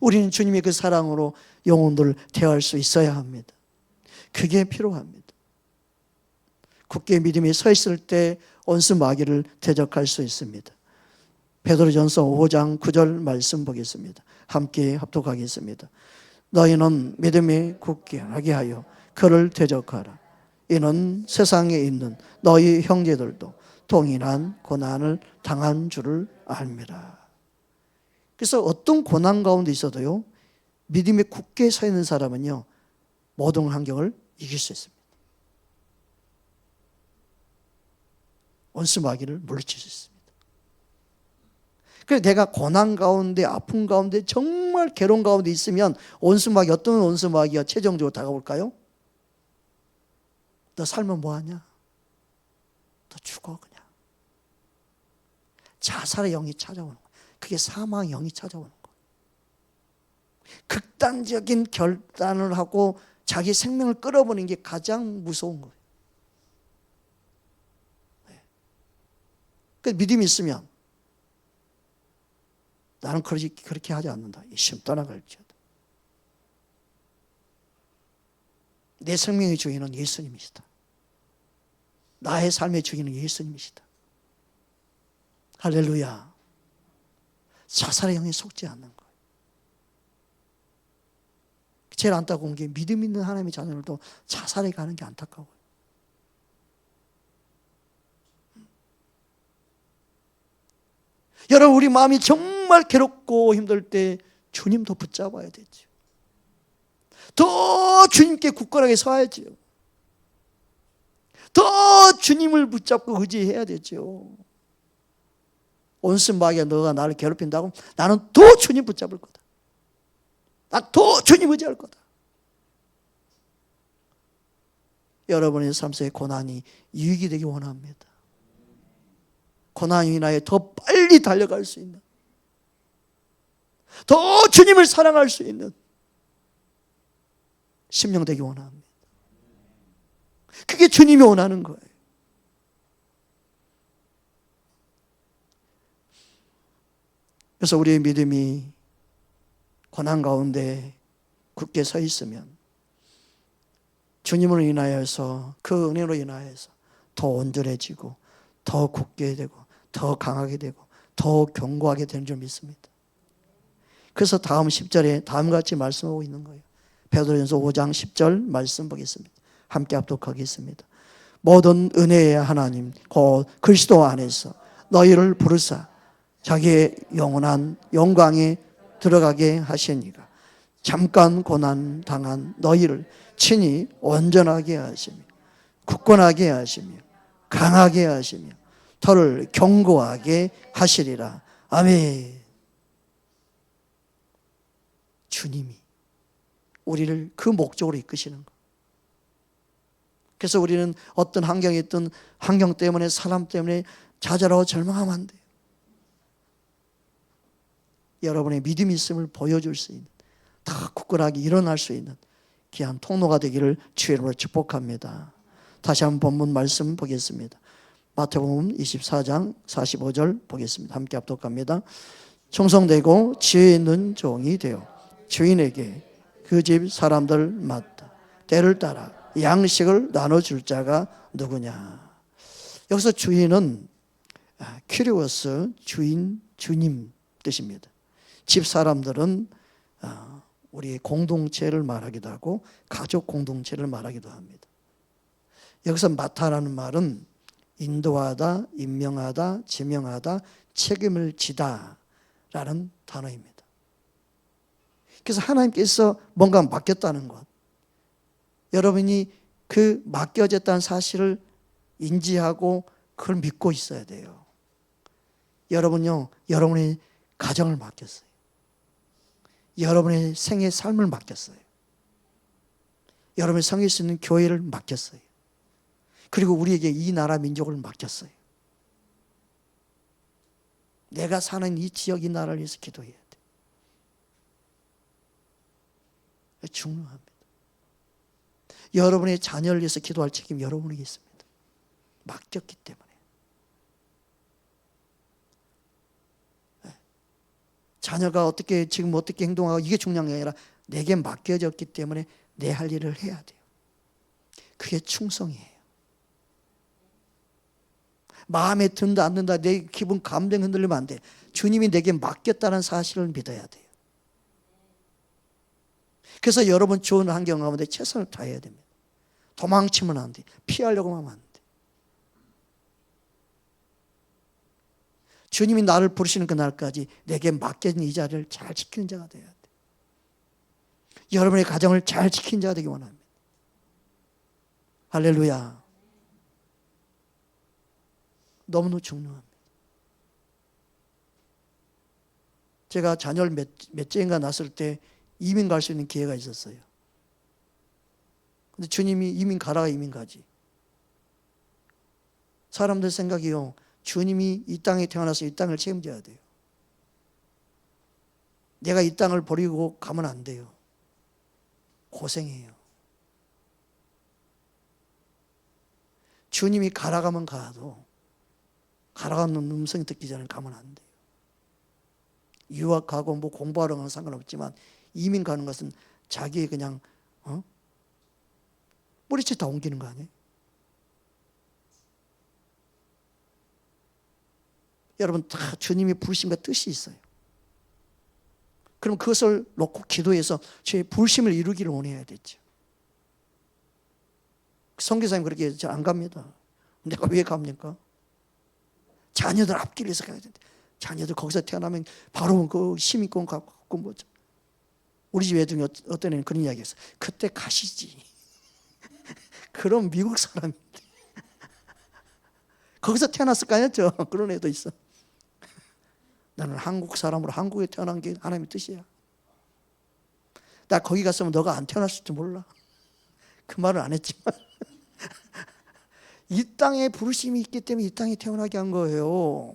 우리는 주님의 그 사랑으로 영혼들을 대할 수 있어야 합니다. 그게 필요합니다. 굳게 믿음이 서 있을 때 원수 마귀를 대적할 수 있습니다. 베드로전서 5장 9절 말씀 보겠습니다. 함께 합독하겠습니다. 너희는 믿음이 굳게 하게 하여 그를 대적하라. 이는 세상에 있는 너희 형제들도 동일한 고난을 당한 줄을 압니다. 그래서 어떤 고난 가운데 있어도요, 믿음이 굳게 서 있는 사람은요, 모든 환경을 이길 수 있습니다. 원수 마귀를 물리칠 수 있습니다. 그래서 내가 고난 가운데, 아픔 가운데, 정말 괴로운 가운데 있으면 원수 마귀, 어떤 원수 마귀가 최종적으로 다가올까요? 너 살면 뭐하냐? 너 죽어 그냥. 자살의 영이 찾아오는 거예요. 그게 사망의 영이 찾아오는 거예요. 극단적인 결단을 하고 자기 생명을 끌어버리는 게 가장 무서운 거예요. 그 믿음이 있으면 나는 그렇게 하지 않는다. 이 시험 떠나갈지어다. 내 생명의 주인은 예수님이시다. 나의 삶의 주인은 예수님이시다. 할렐루야. 자살의 영에 속지 않는 거예요. 제일 안타까운 게 믿음 있는 하나님의 자녀들도 자살에 가는 게 안타까워요. 여러분, 우리 마음이 정말 괴롭고 힘들 때 주님도 붙잡아야 되죠. 더 주님께 굳건하게 서야죠. 더 주님을 붙잡고 의지해야 되죠. 온순 마귀가 너가 나를 괴롭힌다고 나는 더 주님 붙잡을 거다. 난 더 주님 의지할 거다. 여러분의 삶 속에 고난이 유익이 되기 원합니다. 고난이 인하여 더 빨리 달려갈 수 있는, 더 주님을 사랑할 수 있는 심령 되기 원합니다. 그게 주님이 원하는 거예요. 그래서 우리의 믿음이 고난 가운데 굳게 서 있으면 주님으로 인하여서, 그 은혜로 인하여서 더 온전해지고 더 굳게 되고 더 강하게 되고 더 견고하게 되는 줄 믿습니다. 그래서 다음 10절에 다음같이 말씀하고 있는 거예요. 베드로전서 5장 10절 말씀 보겠습니다. 함께 합독하겠습니다. 모든 은혜의 하나님 곧 그리스도 안에서 너희를 부르사 자기의 영원한 영광에 들어가게 하시니가 잠깐 고난 당한 너희를 친히 온전하게 하시며 굳건하게 하시며 강하게 하시며 터를 견고하게 하시리라. 아멘. 주님이 우리를 그 목적으로 이끄시는 것. 그래서 우리는 어떤 환경에 있든 환경 때문에, 사람 때문에 좌절하고 절망하면 안 돼요. 여러분의 믿음이 있음을 보여줄 수 있는, 다 굳건하게 일어날 수 있는 귀한 통로가 되기를 주의 이름으로 축복합니다. 다시 한번 본문 말씀 보겠습니다. 마태복음 24장 45절 보겠습니다. 함께 합독합니다. 충성되고 지혜 있는 종이 되어 주인에게 그 집 사람들 맡다 때를 따라 양식을 나눠줄 자가 누구냐. 여기서 주인은 큐리오스, 주인, 주님 뜻입니다. 집 사람들은 우리의 공동체를 말하기도 하고 가족 공동체를 말하기도 합니다. 여기서 맡아라는 말은 인도하다, 임명하다, 지명하다, 책임을 지다 라는 단어입니다. 그래서 하나님께서 뭔가 맡겼다는 것, 여러분이 그 맡겨졌다는 사실을 인지하고 그걸 믿고 있어야 돼요. 여러분요, 여러분의 가정을 맡겼어요. 여러분의 생의 삶을 맡겼어요. 여러분이 섬길 수 있는 교회를 맡겼어요. 그리고 우리에게 이 나라 민족을 맡겼어요. 내가 사는 이 지역, 이 나라를 위해서 기도해야 돼. 중요합니다. 여러분의 자녀를 위해서 기도할 책임이 여러분에게 있습니다. 맡겼기 때문에. 자녀가 지금 어떻게 행동하고 이게 중요한 게 아니라 내게 맡겨졌기 때문에 내 할 일을 해야 돼요. 그게 충성이에요. 마음에 든다 안 든다, 내 기분 감정 흔들리면 안 돼. 주님이 내게 맡겼다는 사실을 믿어야 돼요. 그래서 여러분 좋은 환경 가운데 최선을 다해야 됩니다. 도망치면 안 돼. 피하려고 하면 안 돼. 주님이 나를 부르시는 그날까지 내게 맡겨진 이 자리를 잘 지키는 자가 되어야 돼. 여러분의 가정을 잘 지키는 자가 되기 원합니다. 할렐루야. 너무너무 중요합니다. 제가 자녀를 몇째인가 낳았을 때 이민 갈 수 있는 기회가 있었어요. 근데 주님이 이민 가라, 이민 가지. 사람들 생각이요, 주님이 이 땅에 태어나서 이 땅을 책임져야 돼요. 내가 이 땅을 버리고 가면 안 돼요. 고생해요. 주님이 가라 가면 가도 가라가는 음성이 듣기 전에 가면 안 돼요. 유학하고 뭐 공부하러 가는 건 상관없지만 이민 가는 것은 자기의 그냥 뿌리채 다 옮기는 거 아니에요? 여러분 다 주님의 부르심과 뜻이 있어요. 그럼 그것을 놓고 기도해서 제 부르심을 이루기를 원해야 되죠. 선교사님 그렇게 해서 안 갑니다. 내가 왜 갑니까? 자녀들 앞길 위해서 가야 되는데 자녀들 거기서 태어나면 바로 그 시민권 갖고 뭐죠. 우리 집 애들이 어떤 애는 그런 이야기 했어. 그때 가시지. 그럼 미국 사람인데. 거기서 태어났을 거 아니었죠? 그런 애도 있어. 나는 한국 사람으로 한국에 태어난 게 하나님의 뜻이야. 나 거기 갔으면 너가 안 태어났을지 몰라. 그 말은 안 했지만 이 땅에 부르심이 있기 때문에 이 땅에 태어나게 한 거예요.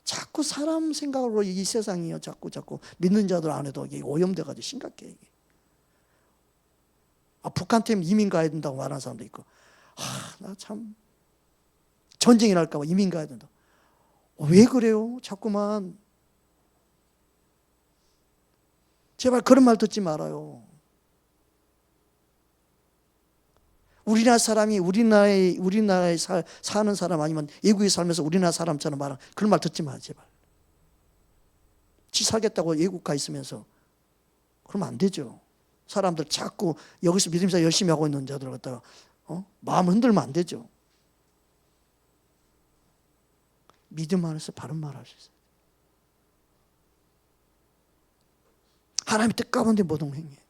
자꾸 사람 생각으로 이 세상이요. 자꾸 믿는 자들 안에도 오염돼가지고 심각해. 북한 때문에 이민 가야 된다고 말하는 사람도 있고, 나 참 전쟁이 날까봐 이민 가야 된다. 왜 그래요? 자꾸만. 제발 그런 말 듣지 말아요. 우리나라 사람이 우리나라에 사는 사람 아니면 외국에 살면서 우리나라 사람처럼 말하는 그런 말 듣지 마, 제발. 지 살겠다고 외국 가 있으면서 그러면 안 되죠. 사람들 자꾸 여기서 믿음사 열심히 하고 있는 자들 갖다가 마음 흔들면 안 되죠. 믿음 안에서 바른 말 할 수 있어요. 하나님의 뜻 가운데 모든 행위해야 돼요.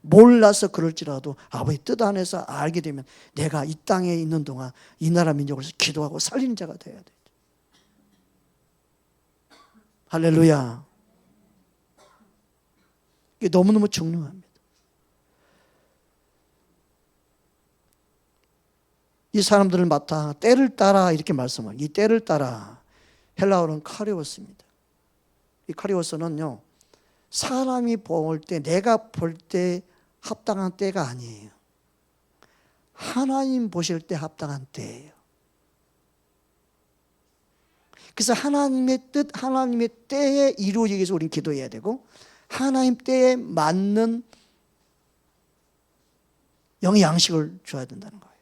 몰라서 그럴지라도 아버지 뜻 안에서 알게 되면 내가 이 땅에 있는 동안 이 나라 민족을 기도하고 살리는 자가 되어야 돼요. 할렐루야. 이게 너무너무 중요합니다. 이 사람들을 맡아 때를 따라 이렇게 말씀을, 이 때를 따라 헬라어는 카리오스입니다. 이 카리오스는요, 사람이 볼 때, 내가 볼 때 합당한 때가 아니에요. 하나님 보실 때 합당한 때예요. 그래서 하나님의 뜻, 하나님의 때에 이루어지기 위해서 우리는 기도해야 되고, 하나님 때에 맞는 영의 양식을 줘야 된다는 거예요.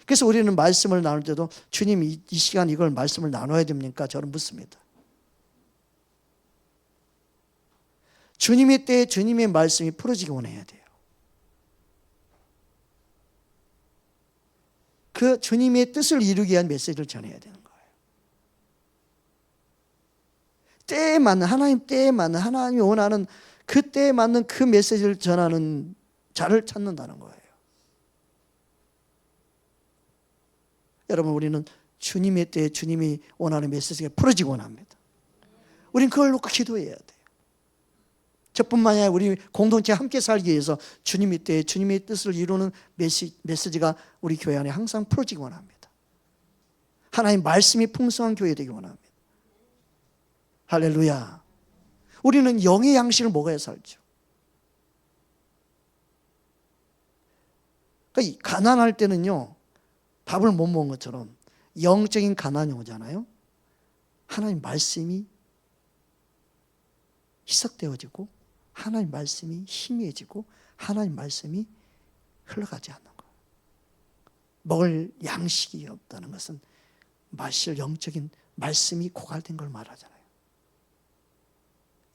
그래서 우리는 말씀을 나눌 때도 주님 이 시간 이걸 말씀을 나눠야 됩니까? 저는 묻습니다. 주님의 때에 주님의 말씀이 풀어지기 원해야 돼요. 그 주님의 뜻을 이루기 위한 메시지를 전해야 되는 거예요. 때에 맞는, 하나님 때에 맞는, 하나님이 원하는 그 때에 맞는 그 메시지를 전하는 자를 찾는다는 거예요. 여러분, 우리는 주님의 때에 주님이 원하는 메시지가 풀어지기 원합니다. 우리는 그걸 놓고 기도해야 돼요. 저뿐만 아니라 우리 공동체 함께 살기 위해서 주님의 때에 주님의 뜻을 이루는 메시지가 우리 교회 안에 항상 풀어지기 원합니다. 하나님 말씀이 풍성한 교회 되기 원합니다. 할렐루야. 우리는 영의 양식을 먹어야 살죠. 그러니까 가난할 때는요, 밥을 못 먹은 것처럼 영적인 가난이 오잖아요. 하나님 말씀이 희석되어지고 하나님 말씀이 희미해지고 하나님 말씀이 흘러가지 않는 거예요. 먹을 양식이 없다는 것은 마실 영적인 말씀이 고갈된 걸 말하잖아요.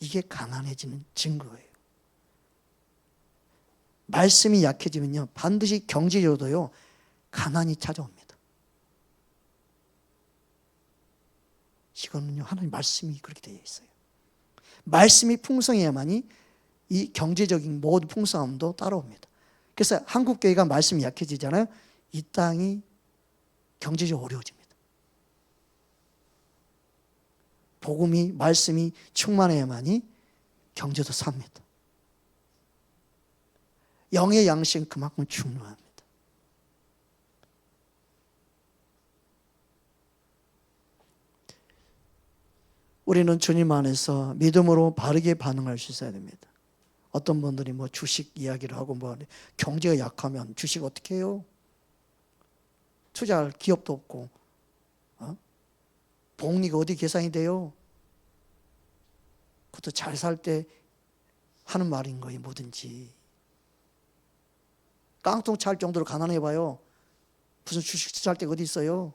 이게 가난해지는 증거예요. 말씀이 약해지면요, 반드시 경제적으로도요, 가난이 찾아옵니다. 이거는요, 하나님 말씀이 그렇게 되어 있어요. 말씀이 풍성해야만이 이 경제적인 모든 풍성함도 따라옵니다. 그래서 한국 교회가 말씀이 약해지잖아요. 이 땅이 경제적으로 어려워집니다. 복음이, 말씀이 충만해야만이 경제도 삽니다. 영의 양식은 그만큼 중요합니다. 우리는 주님 안에서 믿음으로 바르게 반응할 수 있어야 됩니다. 어떤 분들이 뭐 주식 이야기를 하고 뭐 경제가 약하면 주식 어떻게 해요? 투자할 기업도 없고, 복리가 어디 계산이 돼요? 그것도 잘 살 때 하는 말인 거예요. 뭐든지 깡통 찰 정도로 가난해봐요. 무슨 주식 투자할 데가 어디 있어요.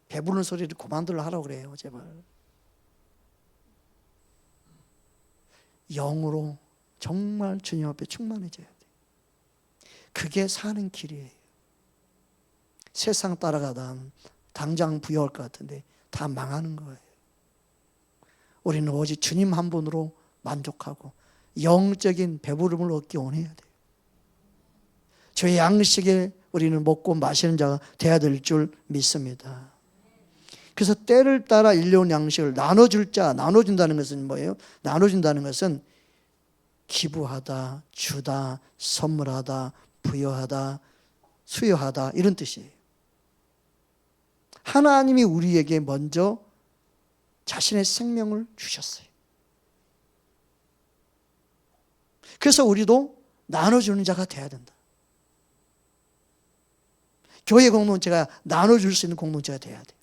배부르는 소리를 그만들 하라고 그래요. 제발. 영으로 정말 주님 앞에 충만해져야 돼요. 그게 사는 길이에요. 세상 따라가다 당장 부여할 것 같은데 다 망하는 거예요. 우리는 오직 주님 한 분으로 만족하고 영적인 배부름을 얻기 원해야 돼요. 저의 양식에 우리는 먹고 마시는 자가 돼야 될 줄 믿습니다. 그래서 때를 따라 일려온 양식을 나눠줄 자, 나눠준다는 것은 뭐예요? 나눠준다는 것은 기부하다, 주다, 선물하다, 부여하다, 수여하다 이런 뜻이에요. 하나님이 우리에게 먼저 자신의 생명을 주셨어요. 그래서 우리도 나눠주는 자가 돼야 된다. 교회 공동체가 나눠줄 수 있는 공동체가 돼야 돼요.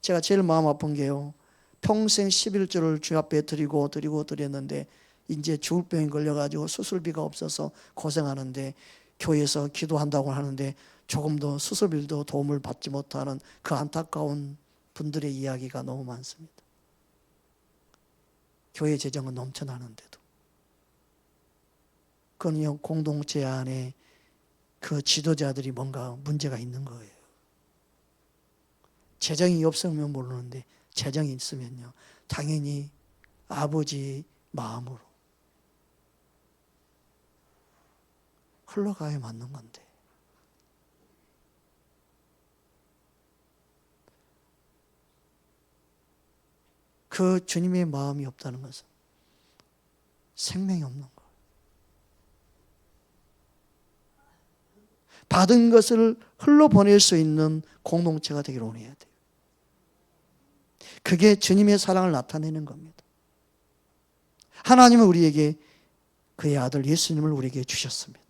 제가 제일 마음 아픈 게요. 평생 11조를 주 앞에 드렸는데 이제 죽을 병에 걸려가지고 수술비가 없어서 고생하는데 교회에서 기도한다고 하는데 조금도 수술비도 도움을 받지 못하는 그 안타까운 분들의 이야기가 너무 많습니다. 교회 재정은 넘쳐나는데도. 그건요, 공동체 안에 그 지도자들이 뭔가 문제가 있는 거예요. 재정이 없으면 모르는데 재정이 있으면요, 당연히 아버지 마음으로 흘러가야 맞는 건데. 그 주님의 마음이 없다는 것은 생명이 없는 거예요. 받은 것을 흘러보낼 수 있는 공동체가 되기를 원해야 돼요. 그게 주님의 사랑을 나타내는 겁니다. 하나님은 우리에게 그의 아들 예수님을 우리에게 주셨습니다.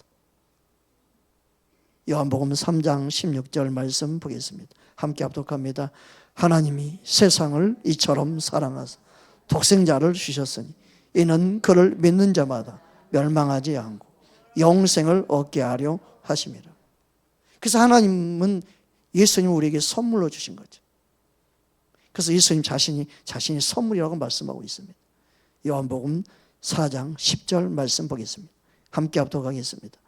요한복음 3장 16절 말씀 보겠습니다. 함께 합독합니다. 하나님이 세상을 이처럼 사랑하사 독생자를 주셨으니 이는 그를 믿는 자마다 멸망하지 않고 영생을 얻게 하려 하심이라. 그래서 하나님은 예수님을 우리에게 선물로 주신 거죠. 그래서 예수님 자신이 선물이라고 말씀하고 있습니다. 요한복음 4장 10절 말씀 보겠습니다. 함께 합독하겠습니다.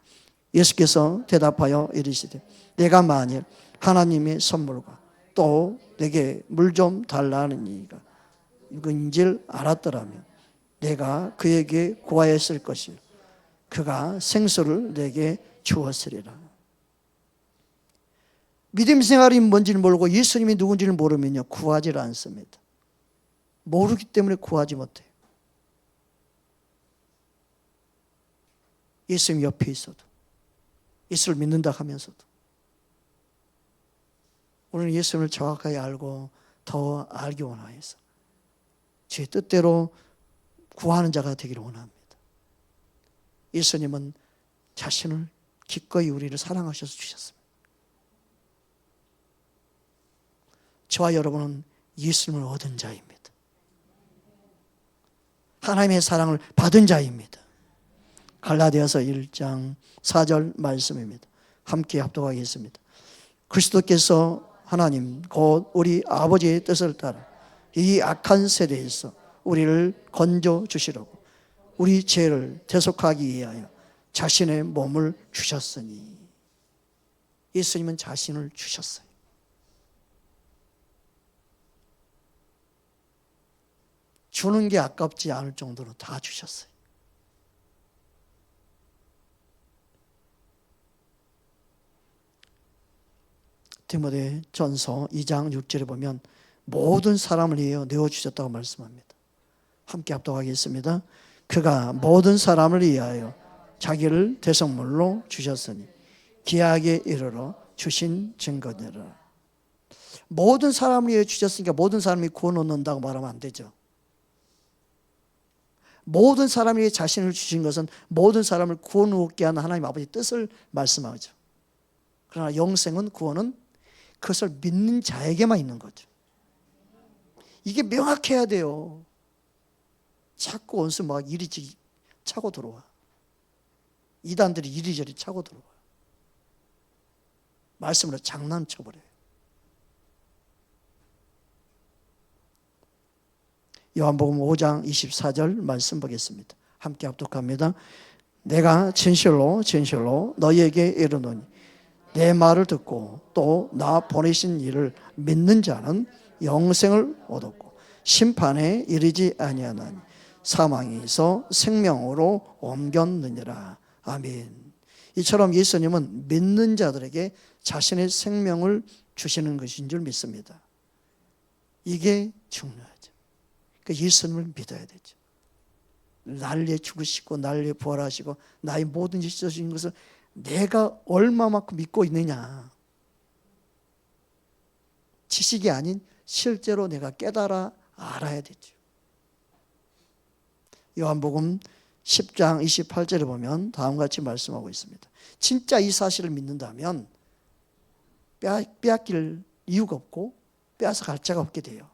예수께서 대답하여 이르시되 내가 만일 하나님의 선물과 또 내게 물 좀 달라는 이가 이건줄 알았더라면 내가 그에게 구하였을 것이요 그가 생수를 내게 주었으리라. 믿음 생활이 뭔지를 모르고 예수님이 누군지를 모르면요, 구하지를 않습니다. 모르기 때문에 구하지 못해요. 예수님 옆에 있어도, 예수를 믿는다 하면서도 우리는 예수님을 정확하게 알고 더 알기 원하여서 제 뜻대로 구하는 자가 되기를 원합니다. 예수님은 자신을 기꺼이 우리를 사랑하셔서 주셨습니다. 저와 여러분은 예수님을 얻은 자입니다. 하나님의 사랑을 받은 자입니다. 갈라디아서 1장 4절 말씀입니다. 함께 합독하겠습니다. 그리스도께서 하나님 곧 우리 아버지의 뜻을 따라 이 악한 세대에서 우리를 건져 주시려고 우리 죄를 대속하기 위하여 자신의 몸을 주셨으니. 예수님은 자신을 주셨어요. 주는 게 아깝지 않을 정도로 다 주셨어요. 디모데전서 2장 6절에 보면 모든 사람을 위하여 내어주셨다고 말씀합니다. 함께 합독하겠습니다. 그가 모든 사람을 위하여 자기를 대성물로 주셨으니 기약에 이르러 주신 증거니라. 모든 사람을 위하여 주셨으니까 모든 사람이 구원 얻는다고 말하면 안 되죠. 모든 사람에게 자신을 주신 것은 모든 사람을 구원 얻게 하는 하나님 아버지 뜻을 말씀하죠. 그러나 영생은, 구원은 그것을 믿는 자에게만 있는 거죠. 이게 명확해야 돼요. 자꾸 원수 막 이리저리 차고 들어와. 이단들이 이리저리 차고 들어와. 말씀으로 장난쳐버려요. 요한복음 5장 24절 말씀 보겠습니다. 함께 합독합니다. 내가 진실로 진실로 너희에게 이르노니 내 말을 듣고 또 나 보내신 이를 믿는 자는 영생을 얻었고 심판에 이르지 아니하나니 사망에서 생명으로 옮겼느니라. 아멘. 이처럼 예수님은 믿는 자들에게 자신의 생명을 주시는 것인 줄 믿습니다. 이게 중요하죠. 그러니까 예수님을 믿어야 되죠. 날 위해 죽으시고 날 위해 부활하시고 나의 모든 일이 찢어진 것을 내가 얼마만큼 믿고 있느냐. 지식이 아닌 실제로 내가 깨달아 알아야 되죠. 요한복음 10장 28절에 보면 다음과 같이 말씀하고 있습니다. 진짜 이 사실을 믿는다면 빼앗길 이유가 없고 빼앗아 갈 자가 없게 돼요.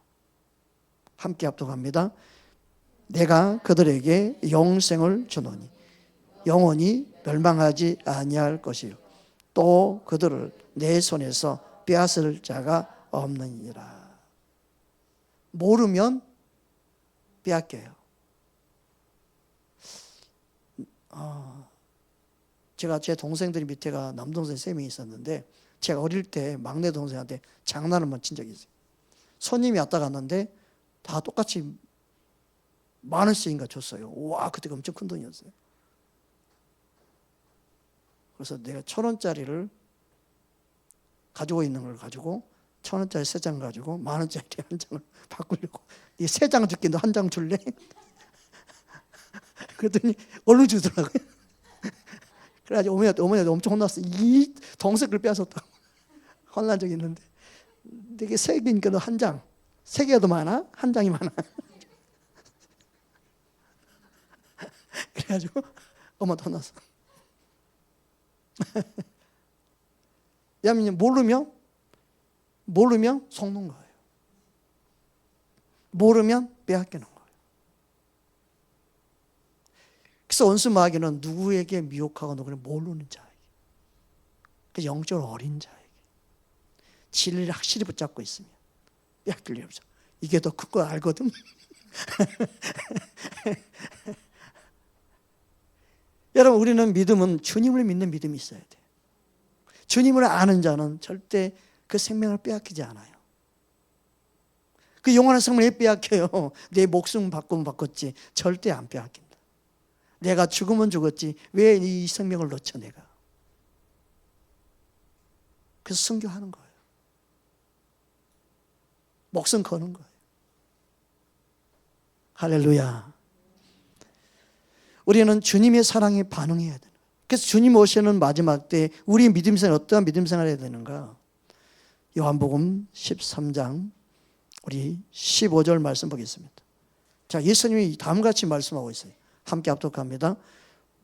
함께 합독합니다. 내가 그들에게 영생을 주노니 영원히 멸망하지 아니할 것이요 또 그들을 내 손에서 빼앗을 자가 없느니라. 모르면 빼앗겨요. 제가 제 동생들이 밑에가 남동생 3명이 있었는데 제가 어릴 때 막내 동생한테 장난을 한번 친 적이 있어요. 손님이 왔다 갔는데 다 똑같이 10,000원씩인가 줬어요. 와, 그때가 엄청 큰 돈이었어요. 그래서 내가 1,000원짜리를 가지고 있는 걸 가지고 1,000원짜리 3장 가지고 10,000원짜리 1장을 바꾸려고 이 3장 줄게 너 1장 줄래? 그랬더니 얼른 주더라고요. 그래가지고 어머니한테 엄청 혼났어. 이 동생을 빼앗았다고 혼난 적이 있는데 되게 3개니까 너 1장 3개가 더 많아? 1장이 많아. 그래가지고 엄마한테 혼났어. 왜냐하면 모르면 속는 거예요. 모르면 빼앗기는 거예요. 그래서 원수 마귀는 누구에게 미혹하고 누구를 모르는 자에게, 그 영적으로 어린 자에게 진리를 확실히 붙잡고 있으면 빼앗길 일 없어. 이게 더 큰 거 알거든. 여러분, 우리는 믿음은 주님을 믿는 믿음이 있어야 돼. 주님을 아는 자는 절대 그 생명을 빼앗기지 않아요. 그 영원한 생명을 왜 빼앗겨요? 내 목숨 바꾸면 바꿨지 절대 안 빼앗긴다. 내가 죽으면 죽었지 왜 이 생명을 놓쳐 내가. 그래서 순교하는 거예요. 목숨 거는 거예요. 할렐루야. 우리는 주님의 사랑에 반응해야 되는 거예요. 그래서 주님 오시는 마지막 때 우리의 믿음 생활, 어떠한 믿음 생활을 해야 되는가? 요한복음 13장 우리 15절 말씀 보겠습니다. 자, 예수님이 다음같이 말씀하고 있어요. 함께 합독합니다.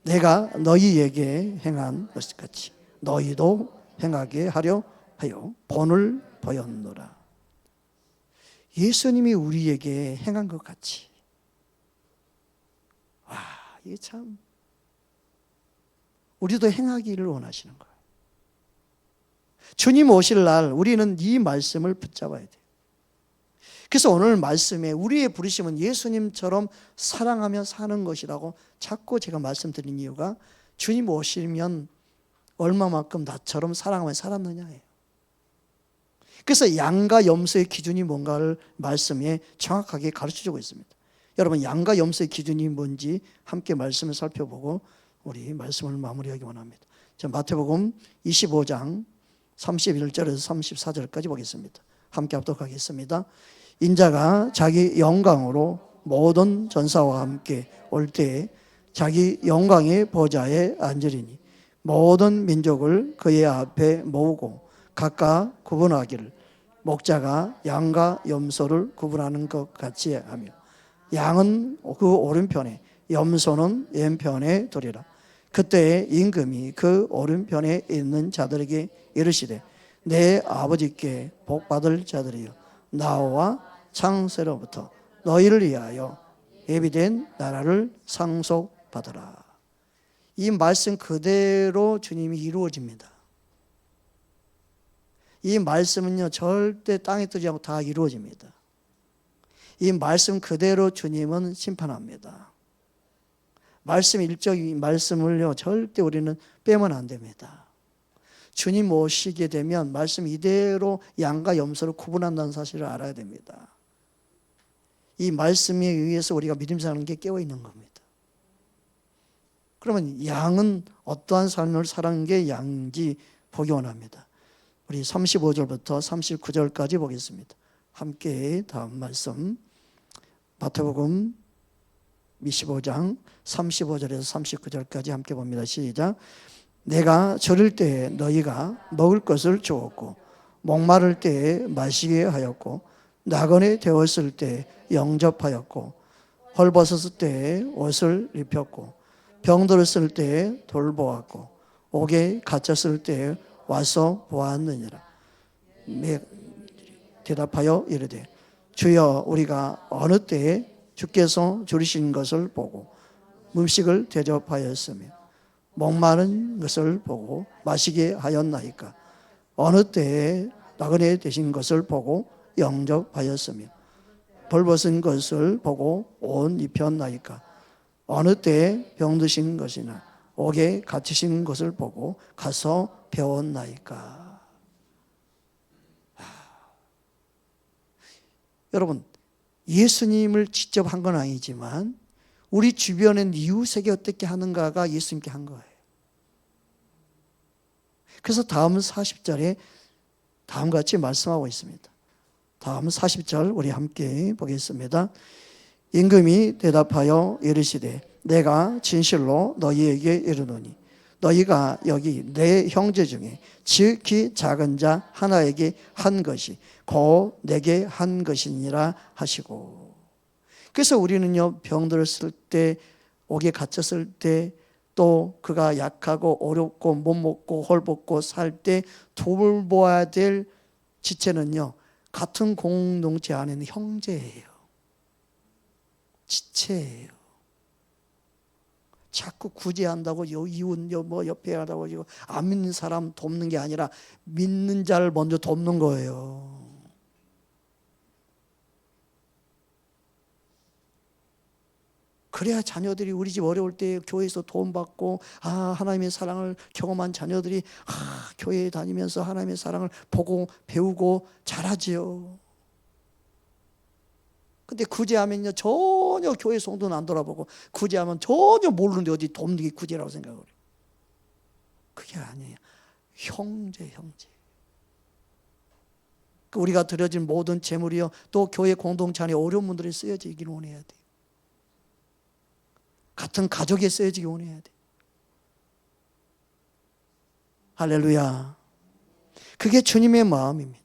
내가 너희에게 행한 것 같이 너희도 행하게 하려 하여 본을 보였노라. 예수님이 우리에게 행한 것 같이. 와, 이게 참 우리도 행하기를 원하시는 거예요. 주님 오실 날 우리는 이 말씀을 붙잡아야 돼요. 그래서 오늘 말씀에 우리의 부르심은 예수님처럼 사랑하며 사는 것이라고 자꾸 제가 말씀드린 이유가 주님 오시면 얼마만큼 나처럼 사랑하며 살았느냐예요. 그래서 양과 염소의 기준이 뭔가를 말씀에 정확하게 가르쳐주고 있습니다. 여러분, 양과 염소의 기준이 뭔지 함께 말씀을 살펴보고 우리 말씀을 마무리하기 원합니다. 자, 마태복음 25장 31절에서 34절까지 보겠습니다. 함께 합독하겠습니다. 인자가 자기 영광으로 모든 전사와 함께 올 때에 자기 영광의 보좌에 앉으리니 모든 민족을 그의 앞에 모으고 각각 구분하기를 목자가 양과 염소를 구분하는 것 같이 하며 양은 그 오른편에 염소는 왼편에 두리라. 그때에 임금이 그 오른편에 있는 자들에게 이르시되 내 아버지께 복받을 자들이여 나와 창세로부터 너희를 위하여 예비된 나라를 상속받으라. 이 말씀 그대로 주님이 이루어집니다. 이 말씀은요, 절대 땅에 뜨지 않고 다 이루어집니다. 이 말씀 그대로 주님은 심판합니다. 말씀 일적인 말씀을요, 절대 우리는 빼면 안 됩니다. 주님 오시게 되면 말씀 이대로 양과 염소를 구분한다는 사실을 알아야 됩니다. 이 말씀에 의해서 우리가 믿음 사는 게 깨어 있는 겁니다. 그러면 양은 어떠한 삶을 사는 게 양인지 보기 원합니다. 우리 35절부터 39절까지 보겠습니다. 함께 다음 말씀 마태복음 25장 35절에서 39절까지 함께 봅니다. 시작. 내가 저릴 때에 너희가 먹을 것을 주었고 목마를 때에 마시게 하였고 나그네 되었을 때에 영접하였고 헐벗었을 때에 옷을 입혔고 병들었을 때에 돌보았고 옥에 갇혔을 때에 와서 보았느니라. 대답하여 이르되 주여 우리가 어느 때에 주께서 줄이신 것을 보고 음식을 대접하였으며 목마른 것을 보고 마시게 하였나이까. 어느 때에 나그네 되신 것을 보고 영접하였으며 벌벗은 것을 보고 옷 입혔나이까. 어느 때에 병드신 것이나 옥에 갇히신 것을 보고 가서 배웠나이까. 여러분, 예수님을 직접 한 건 아니지만 우리 주변의 이웃에게 어떻게 하는가가 예수님께 한 거예요. 그래서 다음 40절에 다음과 같이 말씀하고 있습니다. 다음 40절 우리 함께 보겠습니다. 임금이 대답하여 이르시되 내가 진실로 너희에게 이르노니 너희가 여기 내 형제 중에 지극히 작은 자 하나에게 한 것이 곧 내게 한 것이니라 하시고. 그래서 우리는요, 병들었을 때, 옥에 갇혔을 때, 또 그가 약하고 어렵고 못 먹고 헐벗고 살 때 돌보아야 될 지체는요, 같은 공동체 안에 있는 형제예요. 지체예요. 자꾸 구제한다고 이웃 뭐 옆에 하다고 안 믿는 사람 돕는 게 아니라 믿는 자를 먼저 돕는 거예요. 그래야 자녀들이 우리 집 어려울 때 교회에서 도움받고 하나님의 사랑을 경험한 자녀들이 교회에 다니면서 하나님의 사랑을 보고 배우고 자라지요. 근데 구제하면요 전혀 교회 성도는 안 돌아보고 구제하면 전혀 모르는데 어디 돕는 게 구제라고 생각을 해요. 그게 아니에요. 형제. 우리가 드려진 모든 재물이요 또 교회 공동체 안에 어려운 분들이 쓰여지기를 원해야 돼요. 같은 가족에 쓰여지기 원해야 돼. 할렐루야. 그게 주님의 마음입니다.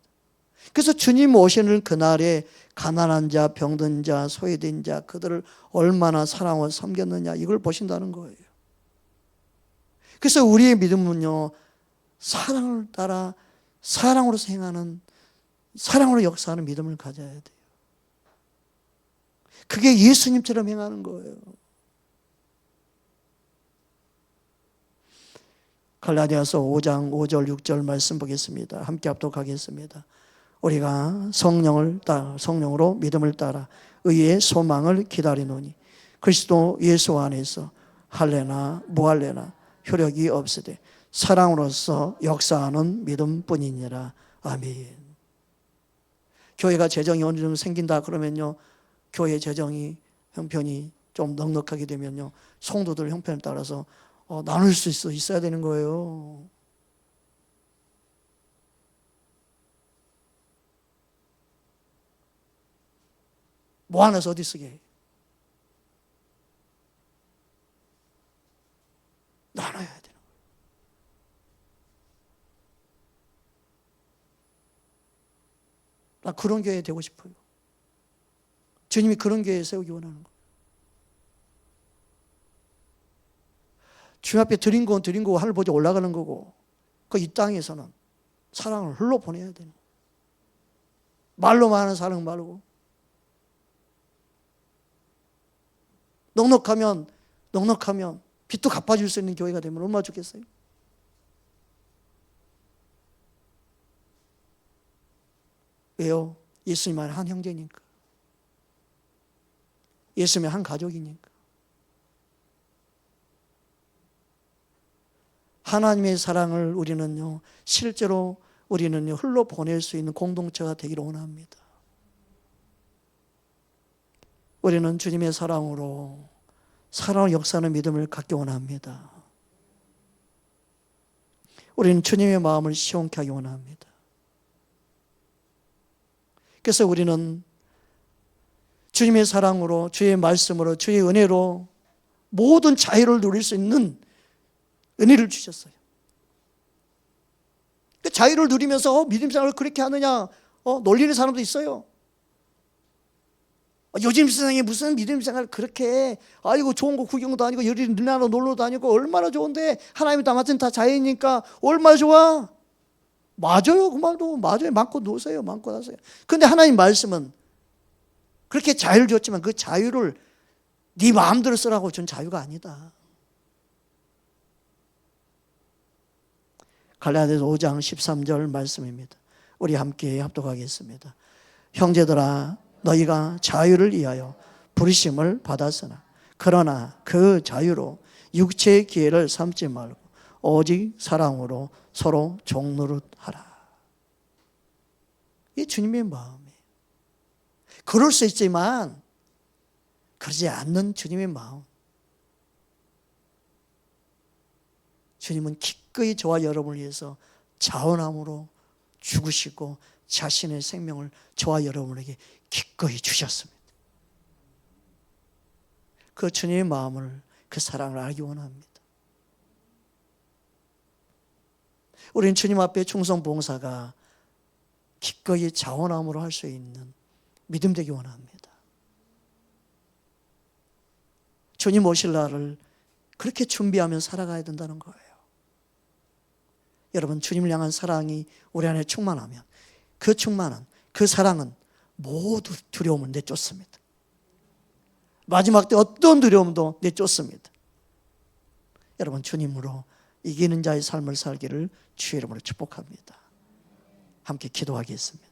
그래서 주님 오시는 그날에 가난한 자, 병든 자, 소외된 자 그들을 얼마나 사랑하고 섬겼느냐 이걸 보신다는 거예요. 그래서 우리의 믿음은요 사랑을 따라 사랑으로서 행하는 사랑으로 역사하는 믿음을 가져야 돼요. 그게 예수님처럼 행하는 거예요. 갈라디아서 5장 5절 6절 말씀 보겠습니다. 함께 합독하겠습니다. 우리가 성령으로 믿음을 따라 의의 소망을 기다리노니 그리스도 예수 안에서 할례나 무할례나 효력이 없으되 사랑으로서 역사하는 믿음뿐이니라. 아멘. 교회가 재정이 어느 정도 생긴다 그러면요 교회 재정이 형편이 좀 넉넉하게 되면요 성도들 형편에 따라서 나눌 수 있어야 되는 거예요. 모아놔서 어디 쓰게 해. 나눠야 되는 거예요. 나 그런 교회 되고 싶어요. 주님이 그런 교회 세우기 원하는 거예요. 주님 앞에 드린 건 드린 거고 하늘 보자 올라가는 거고 이 땅에서는 사랑을 흘러보내야 되는 거예요. 말로만 하는 사랑 말고 넉넉하면 빚도 갚아줄 수 있는 교회가 되면 얼마나 좋겠어요. 왜요? 예수님은 한 형제니까. 예수님은 한 가족이니까. 하나님의 사랑을 우리는요, 실제로 우리는요, 흘러보낼 수 있는 공동체가 되기를 원합니다. 우리는 주님의 사랑으로 사랑을 역사하는 믿음을 갖기 원합니다. 우리는 주님의 마음을 시원케 하기 원합니다. 그래서 우리는 주님의 사랑으로, 주의 말씀으로, 주의 은혜로 모든 자유를 누릴 수 있는 은혜를 주셨어요. 그 자유를 누리면서 믿음 생활을 그렇게 하느냐 놀리는 사람도 있어요. 요즘 세상에 무슨 믿음 생활을 그렇게 해. 아이고 좋은 거 구경도 아니고 여리 누나로 놀러 다니고 얼마나 좋은데 하나님이 다 맡은 다 자유니까 얼마나 좋아. 맞아요. 그 말도 맞아요. 마음껏 노세요. 마음껏 하세요. 그런데 하나님 말씀은 그렇게 자유를 줬지만 그 자유를 네 마음대로 쓰라고 준 자유가 아니다. 갈라디아서 5장 13절 말씀입니다. 우리 함께 합독하겠습니다. 형제들아 너희가 자유를 위하여 부르심을 받았으나 그러나 그 자유로 육체의 기회를 삼지 말고 오직 사랑으로 서로 종노릇하라. 이게 주님의 마음이에요. 그럴 수 있지만 그러지 않는 주님의 마음. 주님은 기꺼이 저와 여러분을 위해서 자원함으로 죽으시고 자신의 생명을 저와 여러분에게 기꺼이 주셨습니다. 그 주님의 마음을, 그 사랑을 알기 원합니다. 우리는 주님 앞에 충성 봉사가 기꺼이 자원함으로 할 수 있는 믿음 되기 원합니다. 주님 오실 날을 그렇게 준비하며 살아가야 된다는 거예요. 여러분, 주님을 향한 사랑이 우리 안에 충만하면 그 충만한 그 사랑은 모두 두려움을 내쫓습니다. 마지막 때 어떤 두려움도 내쫓습니다. 여러분, 주님으로 이기는 자의 삶을 살기를 주의 이름으로 축복합니다. 함께 기도하겠습니다.